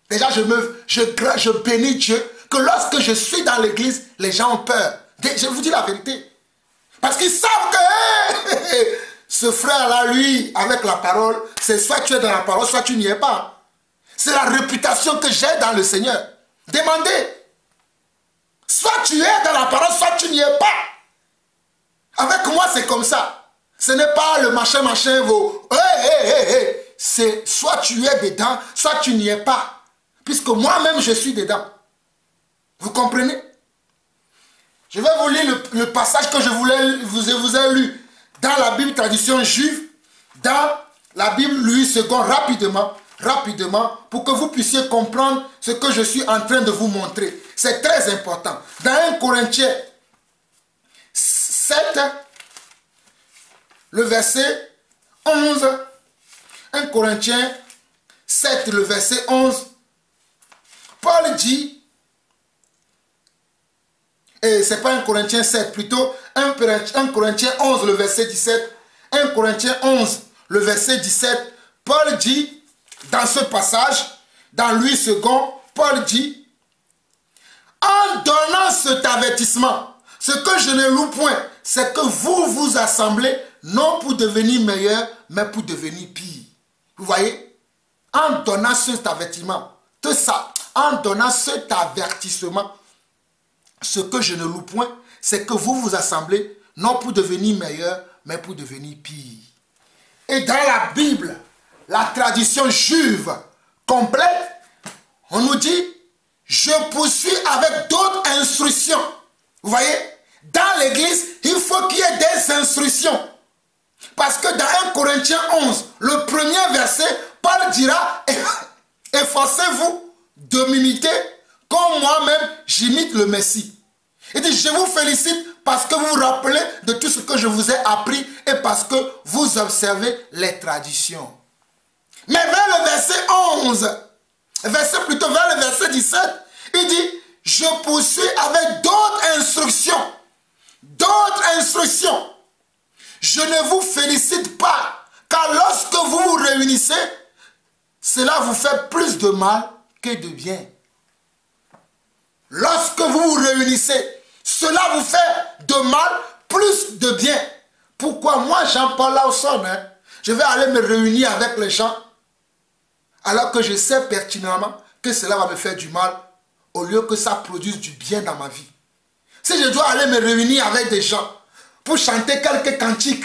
Déjà, je bénis Dieu que lorsque je suis dans l'église, les gens ont peur. Je vous dis la vérité. Parce qu'ils savent que ce frère-là, lui, avec la parole, c'est soit tu es dans la parole, soit tu n'y es pas. C'est la réputation que j'ai dans le Seigneur. Demandez. Soit tu es dans la parole, soit tu n'y es pas. Avec moi, c'est comme ça. Ce n'est pas le machin, vos... C'est soit tu es dedans, soit tu n'y es pas. Puisque moi-même, je suis dedans. Vous comprenez? Je vais vous lire le passage que je vous ai lu dans la Bible tradition juive, dans la Bible Louis II, rapidement, pour que vous puissiez comprendre ce que je suis en train de vous montrer. C'est très important. Dans 1 Corinthiens 7, le verset 11, 1 Corinthiens 7, le verset 11, Paul dit, et c'est pas 1 Corinthiens 7, plutôt 1 Corinthiens 11, le verset 17, 1 Corinthiens 11, le verset 17, Paul dit, dans ce passage, dans Louis II, Paul dit, en donnant cet avertissement, ce que je ne loue point, c'est que vous vous assemblez, non pour devenir meilleur, mais pour devenir pire. Vous voyez? En donnant cet avertissement, tout ça, en donnant cet avertissement, ce que je ne loue point, c'est que vous vous assemblez, non pour devenir meilleur, mais pour devenir pire. Et dans la Bible, la tradition juive complète, on nous dit, je poursuis avec d'autres instructions. Vous voyez? Dans l'église, il faut qu'il y ait des instructions. Parce que dans 1 Corinthiens 11, le premier verset, Paul dira, efforcez-vous de m'imiter comme moi-même j'imite le Messie. Il dit, je vous félicite parce que vous vous rappelez de tout ce que je vous ai appris et parce que vous observez les traditions. Mais vers le verset 11, vers le verset 17, il dit, je poursuis avec d'autres instructions. D'autres instructions. Je ne vous félicite pas, car lorsque vous vous réunissez, cela vous fait plus de mal que de bien. Lorsque vous vous réunissez, cela vous fait de mal plus de bien. Pourquoi moi, Jean-Paul Lawson, je vais aller me réunir avec les gens alors que je sais pertinemment que cela va me faire du mal au lieu que ça produise du bien dans ma vie. Si je dois aller me réunir avec des gens pour chanter quelques cantiques,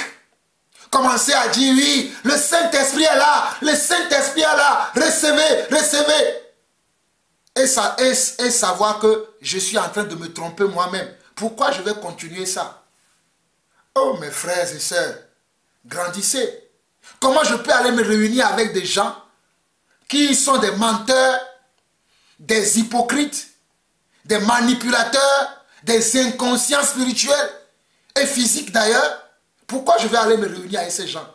commencer à dire oui, le Saint-Esprit est là, le Saint-Esprit est là, recevez, recevez. Et savoir que je suis en train de me tromper moi-même. Pourquoi je vais continuer ça? Oh mes frères et sœurs, grandissez. Comment je peux aller me réunir avec des gens qui sont des menteurs, des hypocrites, des manipulateurs, des inconscients spirituels et physiques d'ailleurs? Pourquoi je vais aller me réunir avec ces gens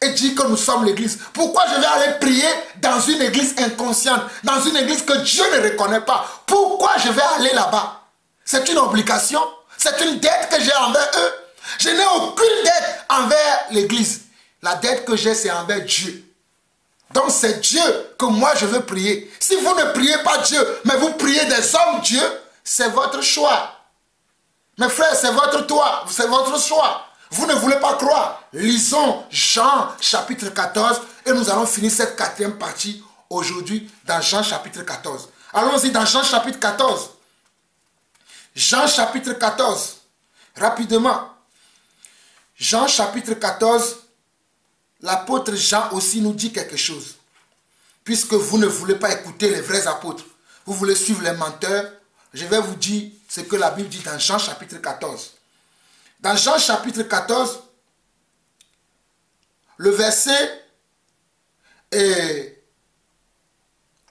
et dire que nous sommes l'église? Pourquoi je vais aller prier dans une église inconsciente, dans une église que Dieu ne reconnaît pas? Pourquoi je vais aller là-bas? C'est une obligation, c'est une dette que j'ai envers eux. Je n'ai aucune dette envers l'église. La dette que j'ai, c'est envers Dieu. Donc c'est Dieu que moi je veux prier. Si vous ne priez pas Dieu, mais vous priez des hommes Dieu, c'est votre choix. Mes frères, c'est votre choix. Vous ne voulez pas croire. Lisons Jean chapitre 14 et nous allons finir cette quatrième partie aujourd'hui dans Jean chapitre 14. Allons-y dans Jean chapitre 14. Jean chapitre 14, rapidement. Jean chapitre 14, l'apôtre Jean aussi nous dit quelque chose. Puisque vous ne voulez pas écouter les vrais apôtres, vous voulez suivre les menteurs, je vais vous dire ce que la Bible dit dans Jean chapitre 14. Dans Jean chapitre 14, le verset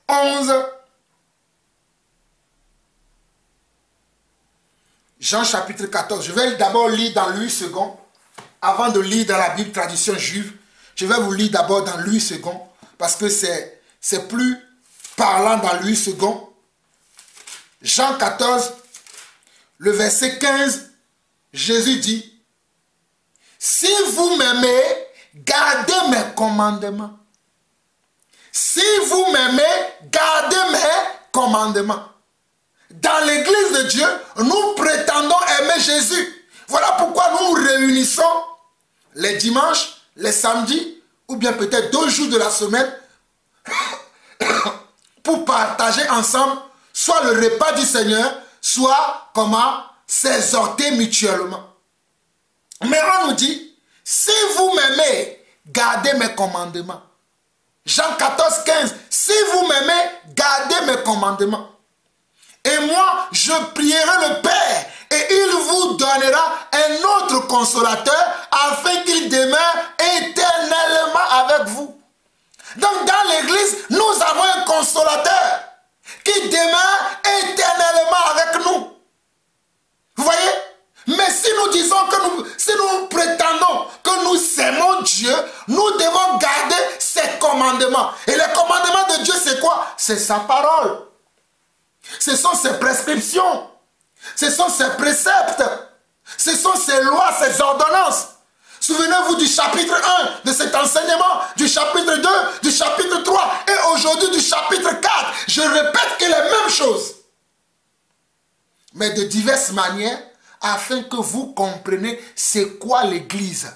11, Jean chapitre 14, je vais d'abord lire dans Louis II, avant de lire dans la Bible tradition juive, je vais vous lire d'abord dans Louis II, parce que c'est plus parlant dans Louis II. Jean 14, le verset 15, Jésus dit, « Si vous m'aimez, gardez mes commandements. Si vous m'aimez, gardez mes commandements. » Dans l'église de Dieu, nous prétendons aimer Jésus. Voilà pourquoi nous nous réunissons les dimanches, les samedis, ou bien peut-être 2 jours de la semaine, pour partager ensemble soit le repas du Seigneur, soit comment s'exhorter mutuellement. Mais on nous dit, si vous m'aimez, gardez mes commandements. Jean 14, 15, si vous m'aimez, gardez mes commandements. Et moi, je prierai le Père, et il vous donnera un autre consolateur, afin qu'il demeure éternellement avec vous. Donc dans l'église, nous avons un consolateur qui demeure éternellement avec nous. Vous voyez? Mais si nous disons si nous prétendons que nous aimons Dieu, nous devons garder ses commandements. Et les commandements de Dieu, c'est quoi? C'est sa parole. Ce sont ses prescriptions. Ce sont ses préceptes. Ce sont ses lois, ses ordonnances. Souvenez-vous du chapitre 1 de cet enseignement, du chapitre 2, du chapitre 3 et aujourd'hui du chapitre 4. Je répète que les mêmes choses. Mais de diverses manières, afin que vous compreniez c'est quoi l'église.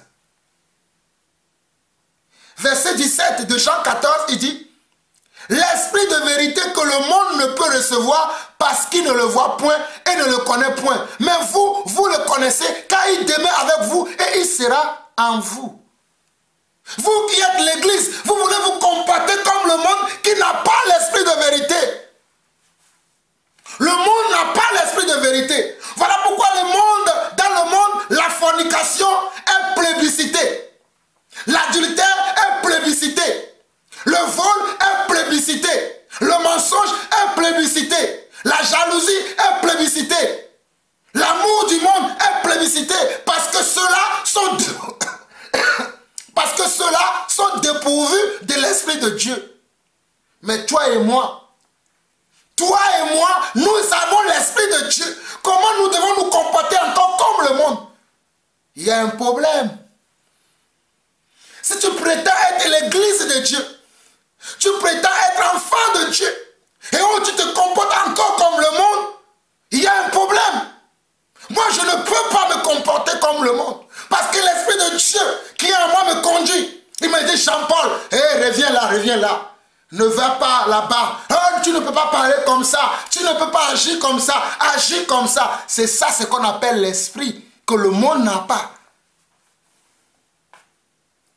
Verset 17 de Jean 14, il dit, « L'esprit de vérité que le monde ne peut recevoir parce qu'il ne le voit point et ne le connaît point. Mais vous, vous le connaissez car il demeure avec vous et il sera en vous. » Vous qui êtes l'église, vous voulez vous comporter comme le monde qui n'a pas l'esprit de vérité. Le monde n'a pas l'esprit de vérité. Voilà pourquoi dans le monde, la fornication est plébiscitée. L'adultère est plébiscité. Le vol est plébiscité. Le mensonge est plébiscité. La jalousie est plébiscitée. L'amour du monde est plébiscité. Parce que ceux-là sont dépourvus de l'esprit de Dieu. Mais toi et moi, nous avons l'esprit de Dieu. Comment nous devons nous comporter encore comme le monde? Il y a un problème. Si tu prétends être l'église de Dieu, tu prétends être enfant de Dieu, et où tu te comportes encore comme le monde, il y a un problème. Moi, je ne peux pas me comporter comme le monde. Parce que l'esprit de Dieu qui est en moi me conduit. Il me dit, Jean-Paul, reviens là. Ne va pas là-bas. Oh, tu ne peux pas parler comme ça. Tu ne peux pas agir comme ça. Agir comme ça. C'est ça ce qu'on appelle l'esprit que le monde n'a pas.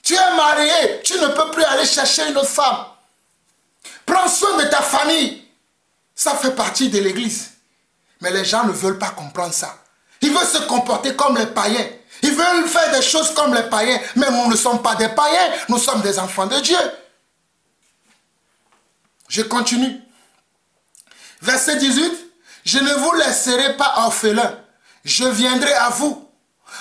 Tu es marié. Tu ne peux plus aller chercher une autre femme. Prends soin de ta famille. Ça fait partie de l'église. Mais les gens ne veulent pas comprendre ça. Ils veulent se comporter comme les païens. Ils veulent faire des choses comme les païens. Mais nous ne sommes pas des païens. Nous sommes des enfants de Dieu. Je continue. Verset 18. Je ne vous laisserai pas orphelin. Je viendrai à vous.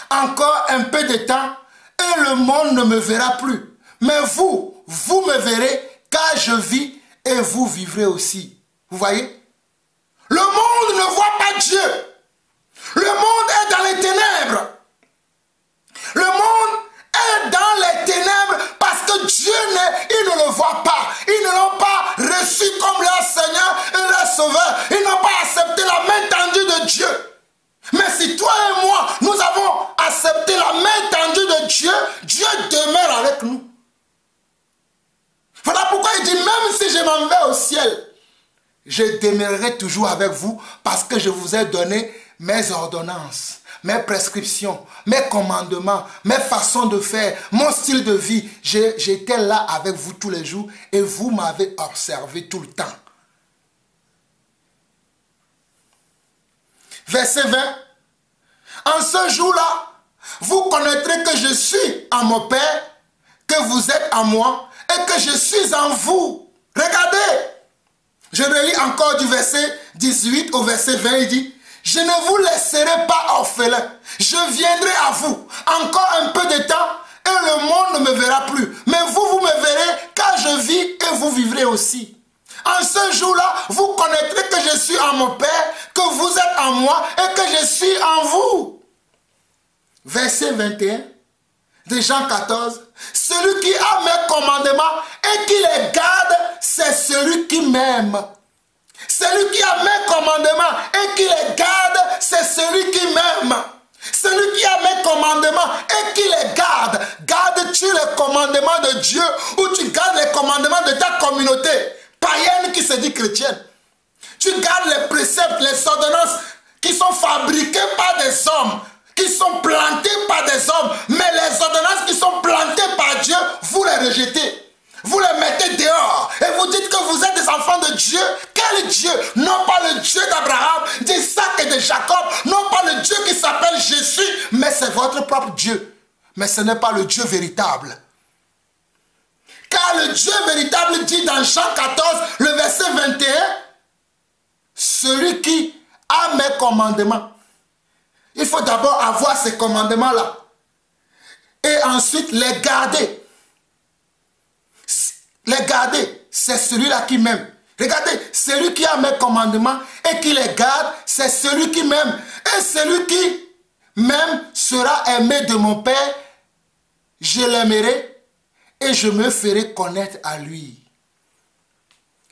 Encore un peu de temps et le monde ne me verra plus. Mais vous me verrez car je vis et vous vivrez aussi. Vous voyez? Le monde ne voit pas Dieu. Le monde est dans les ténèbres. Le monde est dans les ténèbres parce que Dieu, ils ne le voient pas. Ils ne l'ont pas reçu comme leur Seigneur et leur Sauveur. Ils n'ont pas accepté la main tendue de Dieu. Mais si toi et moi, nous avons accepté la main tendue de Dieu, Dieu demeure avec nous. Voilà pourquoi il dit, même si je m'en vais au ciel, je demeurerai toujours avec vous parce que je vous ai donné mes ordonnances. mes prescriptions, mes commandements, mes façons de faire, mon style de vie. J'étais là avec vous tous les jours et vous m'avez observé tout le temps. Verset 20. En ce jour-là, vous connaîtrez que je suis en mon Père, que vous êtes en moi et que je suis en vous. Regardez. Je relis encore du verset 18 au verset 20. Il dit, je ne vous laisserai pas orphelin. Je viendrai à vous. Encore un peu de temps et le monde ne me verra plus. Mais vous, vous me verrez car je vis et vous vivrez aussi. En ce jour-là, vous connaîtrez que je suis en mon Père, que vous êtes en moi et que je suis en vous. Verset 21 de Jean 14. Celui qui a mes commandements et qui les garde, c'est celui qui m'aime. Celui qui a mes commandements et qui les garde, c'est celui qui m'aime. Celui qui a mes commandements et qui les garde, gardes-tu les commandements de Dieu ou tu gardes les commandements de ta communauté païenne qui se dit chrétienne? Tu gardes les préceptes, les ordonnances qui sont fabriquées par des hommes, qui sont plantées par des hommes, mais les ordonnances qui sont plantées par Dieu, vous les rejetez. Vous les mettez dehors et vous dites que vous êtes des enfants de Dieu. Quel Dieu? Non pas le Dieu d'Abraham, d'Isaac et de Jacob. Non pas le Dieu qui s'appelle Jésus, mais c'est votre propre Dieu. Mais ce n'est pas le Dieu véritable. Car le Dieu véritable dit dans Jean 14, le verset 21, celui qui a mes commandements. Il faut d'abord avoir ces commandements-là. Et ensuite les garder. Les garder, c'est celui-là qui m'aime. Regardez, celui qui a mes commandements et qui les garde, c'est celui qui m'aime. Et celui qui m'aime sera aimé de mon Père. Je l'aimerai et je me ferai connaître à lui.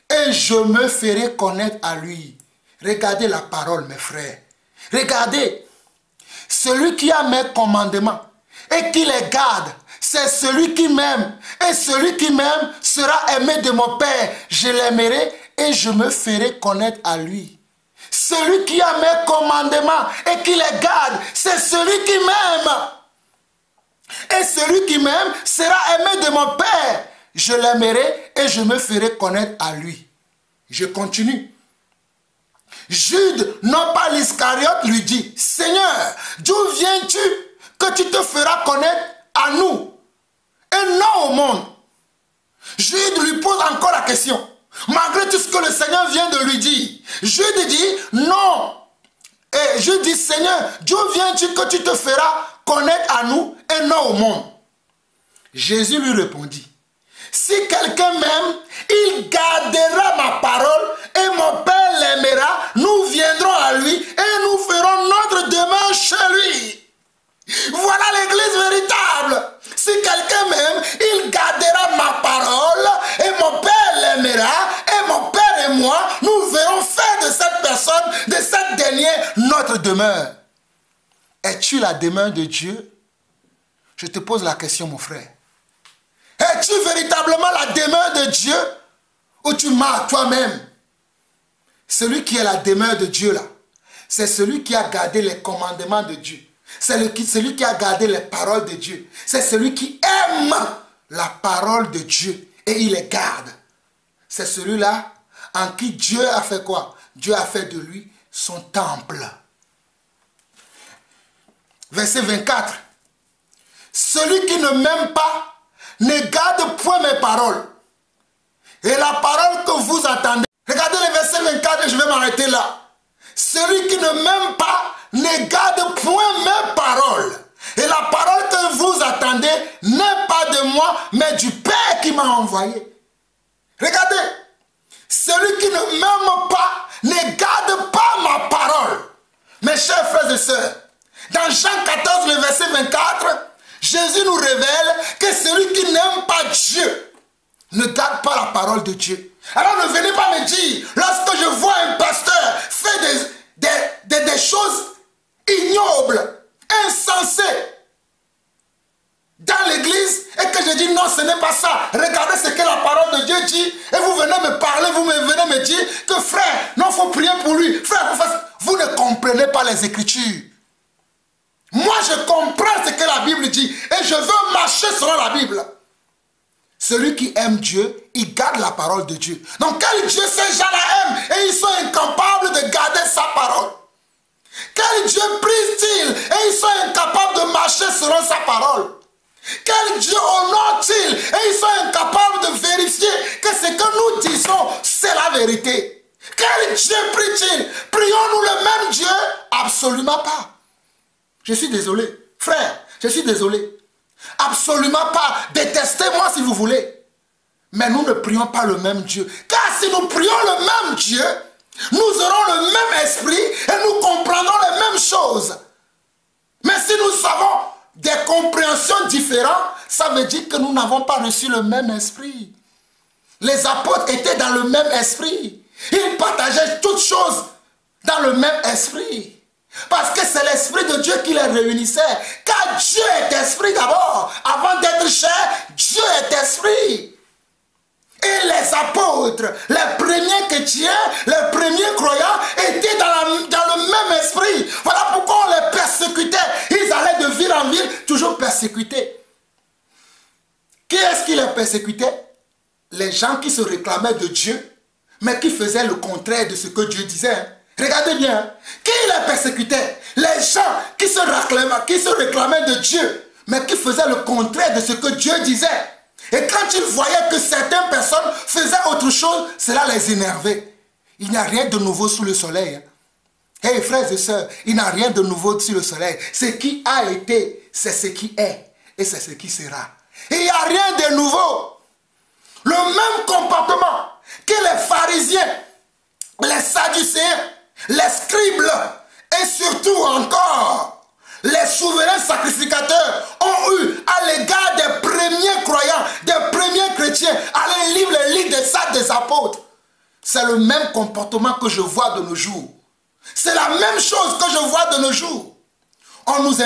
Et je me ferai connaître à lui. Regardez la parole, mes frères. Regardez, celui qui a mes commandements et qui les garde, c'est celui qui m'aime. Et celui qui m'aime sera aimé de mon Père. Je l'aimerai et je me ferai connaître à lui. Celui qui a mes commandements et qui les garde, c'est celui qui m'aime. Et celui qui m'aime sera aimé de mon Père. Je l'aimerai et je me ferai connaître à lui. Je continue. Jude, non pas l'Iscariote, lui dit, Seigneur, d'où viens-tu que tu te feras connaître à nous et non au monde? Jude lui pose encore la question, malgré tout ce que le Seigneur vient de lui dire. Jude dit, non. Et Jude dit, Seigneur, d'où viens-tu que tu te feras connaître à nous et non au monde? Jésus lui répondit, si quelqu'un m'aime, il gardera ma parole et mon Père l'aimera. Nous viendrons à lui et nous ferons notre demeure chez lui. Voilà l'église véritable. Si quelqu'un m'aime, il gardera ma parole et mon Père l'aimera. Et mon Père et moi, nous verrons faire de cette personne, de cette dernière, notre demeure. Es-tu la demeure de Dieu? Je te pose la question, mon frère. Es-tu véritablement la demeure de Dieu ou tu mens toi-même? Celui qui est la demeure de Dieu là, c'est celui qui a gardé les commandements de Dieu. C'est celui qui a gardé les paroles de Dieu. C'est celui qui aime la parole de Dieu et il les garde. C'est celui-là en qui Dieu a fait quoi? Dieu a fait de lui son temple. Verset 24. Celui qui ne m'aime pas ne garde point mes paroles. Et la parole que vous entendez, regardez le verset 24 et je vais m'arrêter là. Celui qui ne m'aime pas ne garde point mes paroles. Et la parole que vous attendez n'est pas de moi, mais du Père qui m'a envoyé. Regardez, celui qui ne m'aime pas ne garde pas ma parole. Mes chers frères et sœurs, dans Jean 14, le verset 24, Jésus nous révèle que celui qui n'aime pas Dieu ne garde pas la parole de Dieu. Alors ne venez pas me dire, lorsque je vois un pasteur faire des choses ignobles, insensées dans l'église et que je dis non, ce n'est pas ça. Regardez ce que la parole de Dieu dit et vous venez me parler, vous venez me dire que frère, non, il faut prier pour lui. Frère, vous ne comprenez pas les Écritures. marcher selon la Bible. Celui qui aime Dieu, il garde la parole de Dieu. Donc quel Dieu ces gens-là aiment et ils sont incapables de garder sa parole? Quel Dieu prie-t-il et ils sont incapables de marcher selon sa parole? Quel Dieu honore-t-il et ils sont incapables de vérifier que ce que nous disons, c'est la vérité? Quel Dieu prie-t-il? Prions-nous le même Dieu? Absolument pas. Je suis désolé. Frère, je suis désolé. Absolument pas. Détestez-moi si vous voulez. Mais nous ne prions pas le même Dieu. Car si nous prions le même Dieu, nous aurons le même esprit et nous comprendrons les mêmes choses. Mais si nous avons des compréhensions différentes, ça veut dire que nous n'avons pas reçu le même esprit. Les apôtres étaient dans le même esprit. Ils partageaient toutes choses dans le même esprit. Parce que c'est l'esprit de Dieu qui les réunissait. Car Dieu est esprit d'abord. Avant d'être chair, Dieu est esprit. Et les apôtres, les premiers chrétiens, les premiers croyants étaient dans le même esprit. Voilà pourquoi on les persécutait. Ils allaient de ville en ville, toujours persécutés. Qui est-ce qui les persécutait? Les gens qui se réclamaient de Dieu, mais qui faisaient le contraire de ce que Dieu disait. Regardez bien, qui les persécutait? Les gens qui se réclamaient de Dieu, mais qui faisaient le contraire de ce que Dieu disait. Et quand ils voyaient que certaines personnes faisaient autre chose, cela les énervait. Il n'y a rien de nouveau sous le soleil. Hey frères et sœurs, il n'y a rien de nouveau sous le soleil. Ce qui a été, c'est ce qui est. Et c'est ce qui sera. Et il n'y a rien de nouveau. Le même comportement que les pharisiens, les sadducéens, les scribes et surtout encore les souverains sacrificateurs ont eu à l'égard des premiers croyants, des premiers chrétiens. Allez lire les livres des Actes des apôtres. C'est le même comportement que je vois de nos jours. C'est la même chose que je vois de nos jours. On nous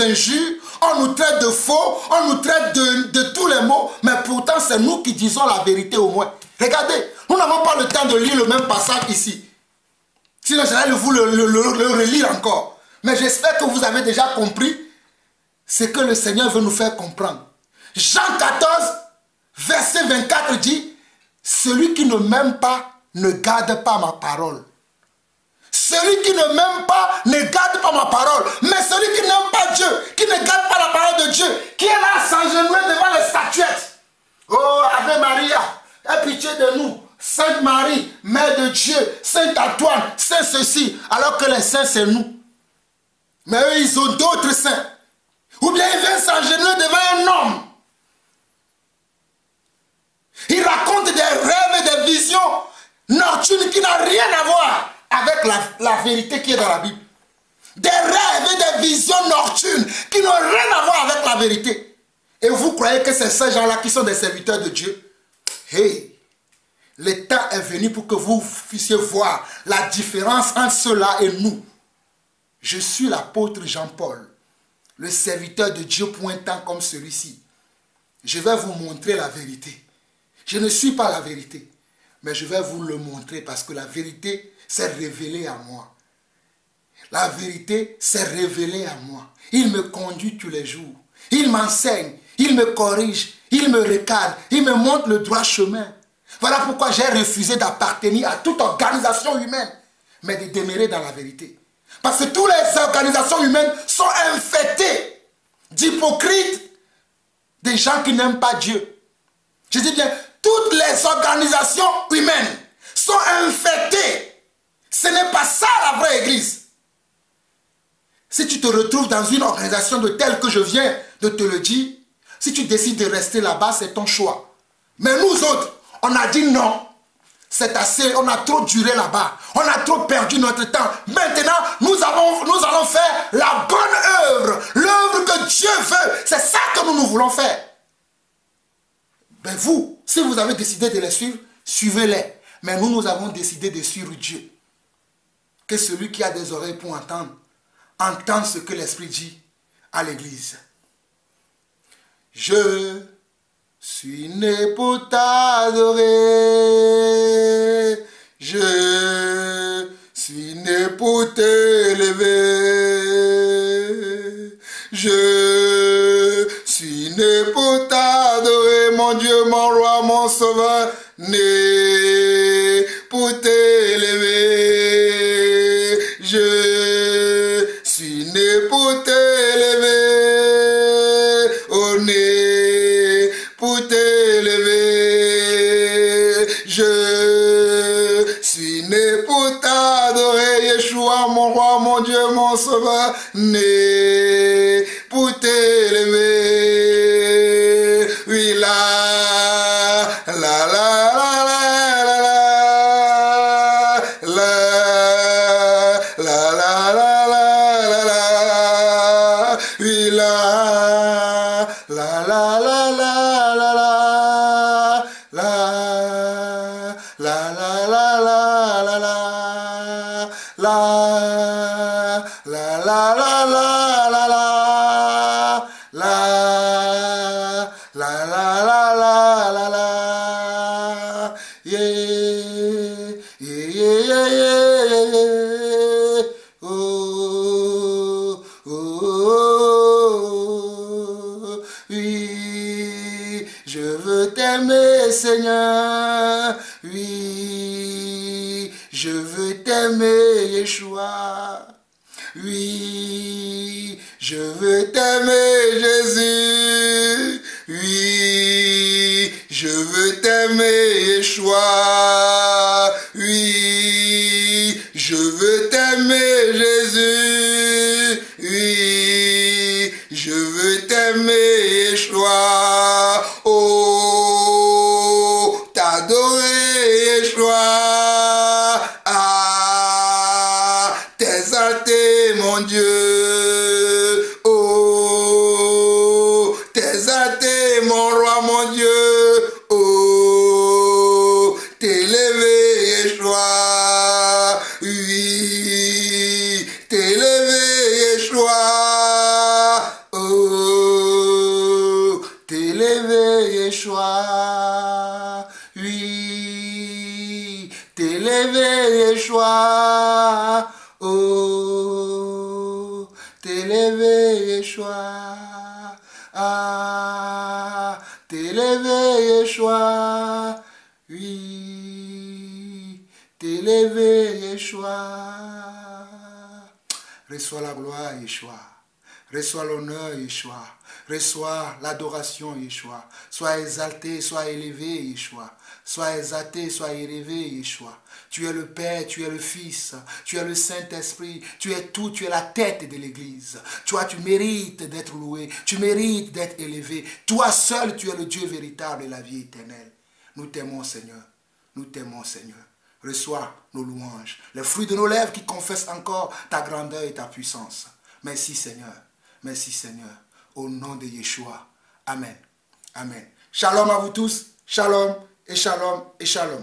injure, on nous traite de faux, on nous traite de tous les mots, mais pourtant c'est nous qui disons la vérité au moins. Regardez, nous n'avons pas le temps de lire le même passage ici. Sinon j'allais vous le relire encore. Mais j'espère que vous avez déjà compris ce que le Seigneur veut nous faire comprendre. Jean 14, verset 24 dit, « Celui qui ne m'aime pas ne garde pas ma parole. » Celui qui ne m'aime pas ne garde pas ma parole. Mais celui qui n'aime pas Dieu, qui ne garde pas la parole de Dieu, qui est là à s'agenouiller devant les statuettes. Oh, Ave Maria, aie pitié de nous. Sainte Marie, Mère de Dieu, Saint Antoine, Saint ceci, alors que les saints c'est nous. Mais eux, ils ont d'autres saints. Ou bien ils viennent s'agenouiller devant un homme. Ils racontent des rêves et des visions nocturnes qui n'ont rien à voir avec la vérité qui est dans la Bible. Des rêves et des visions nocturnes qui n'ont rien à voir avec la vérité. Et vous croyez que c'est ces gens-là qui sont des serviteurs de Dieu? Hey, le temps est venu pour que vous puissiez voir la différence entre ceux-là et nous. Je suis l'apôtre Jean-Paul, le serviteur de Dieu pour un temps comme celui-ci. Je vais vous montrer la vérité. Je ne suis pas la vérité, mais je vais vous le montrer parce que la vérité s'est révélée à moi. La vérité s'est révélée à moi. Il me conduit tous les jours. Il m'enseigne, il me corrige, il me recadre, il me montre le droit chemin. Voilà pourquoi j'ai refusé d'appartenir à toute organisation humaine, mais de demeurer dans la vérité. Parce que toutes les organisations humaines sont infectées d'hypocrites, des gens qui n'aiment pas Dieu. Je dis bien, toutes les organisations humaines sont infectées. Ce n'est pas ça la vraie église. Si tu te retrouves dans une organisation de telle que je viens de te le dire, si tu décides de rester là-bas, c'est ton choix. Mais nous autres, on a dit non. C'est assez, on a trop duré là-bas. On a trop perdu notre temps. Maintenant, nous allons faire la bonne œuvre. L'œuvre que Dieu veut. C'est ça que nous voulons faire. Ben vous, si vous avez décidé de les suivre, suivez-les. Mais nous avons décidé de suivre Dieu. Que celui qui a des oreilles pour entendre, entende ce que l'Esprit dit à l'Église. Je suis né pour t'adorer, je suis né pour t'élever, je suis né mon Dieu, mon roi, mon sauveur, né pour t'élever. Je suis né pour t'élever. Oh, né pour t'élever. Je suis né pour t'adorer, Yeshua, mon roi, mon Dieu, mon sauveur, né pour t'élever. Oui, la la la la la la la la la la la, oui, la la la la la la la, la la la la la la, la la la la la la la, la la la la la la la, yeah, yeah, yeah, yeah, yeah. Oh, oh, oh, oui, je veux t'aimer, Seigneur, oui, je veux t'aimer, Yeshua. Oui, je veux t'aimer, Jésus. Oui, je veux t'aimer, Yeshua. Oui, je veux t'aimer, Jésus. Oui, je veux t'aimer, Yeshua. Oh, t'adorer, Yeshua. Ah, t'exalter, mon Dieu. Oh, t'exalter, mon roi, mon Dieu. Oh, t'élever, Yeshua. Oui, t'élever, Yeshua. Oh, t'élever, Yeshua. Oui, t'élever, Yeshua. Oh, t'élever, Yeshua. Ah, t'élever, Yeshua. Oui, t'élever, Yeshua. Reçois la gloire, Yeshua. Reçois l'honneur, Yeshua. Reçois l'adoration, Yeshua. Sois exalté, sois élevé, Yeshua. Sois exalté, sois élevé, Yeshua. Tu es le Père, tu es le Fils, tu es le Saint-Esprit, tu es tout, tu es la tête de l'Église. Toi, tu mérites d'être loué, tu mérites d'être élevé. Toi seul, tu es le Dieu véritable et la vie éternelle. Nous t'aimons, Seigneur. Nous t'aimons, Seigneur. Reçois nos louanges, les fruits de nos lèvres qui confessent encore ta grandeur et ta puissance. Merci, Seigneur. Merci, Seigneur. Au nom de Yeshua. Amen. Amen. Shalom à vous tous. Shalom et shalom et shalom.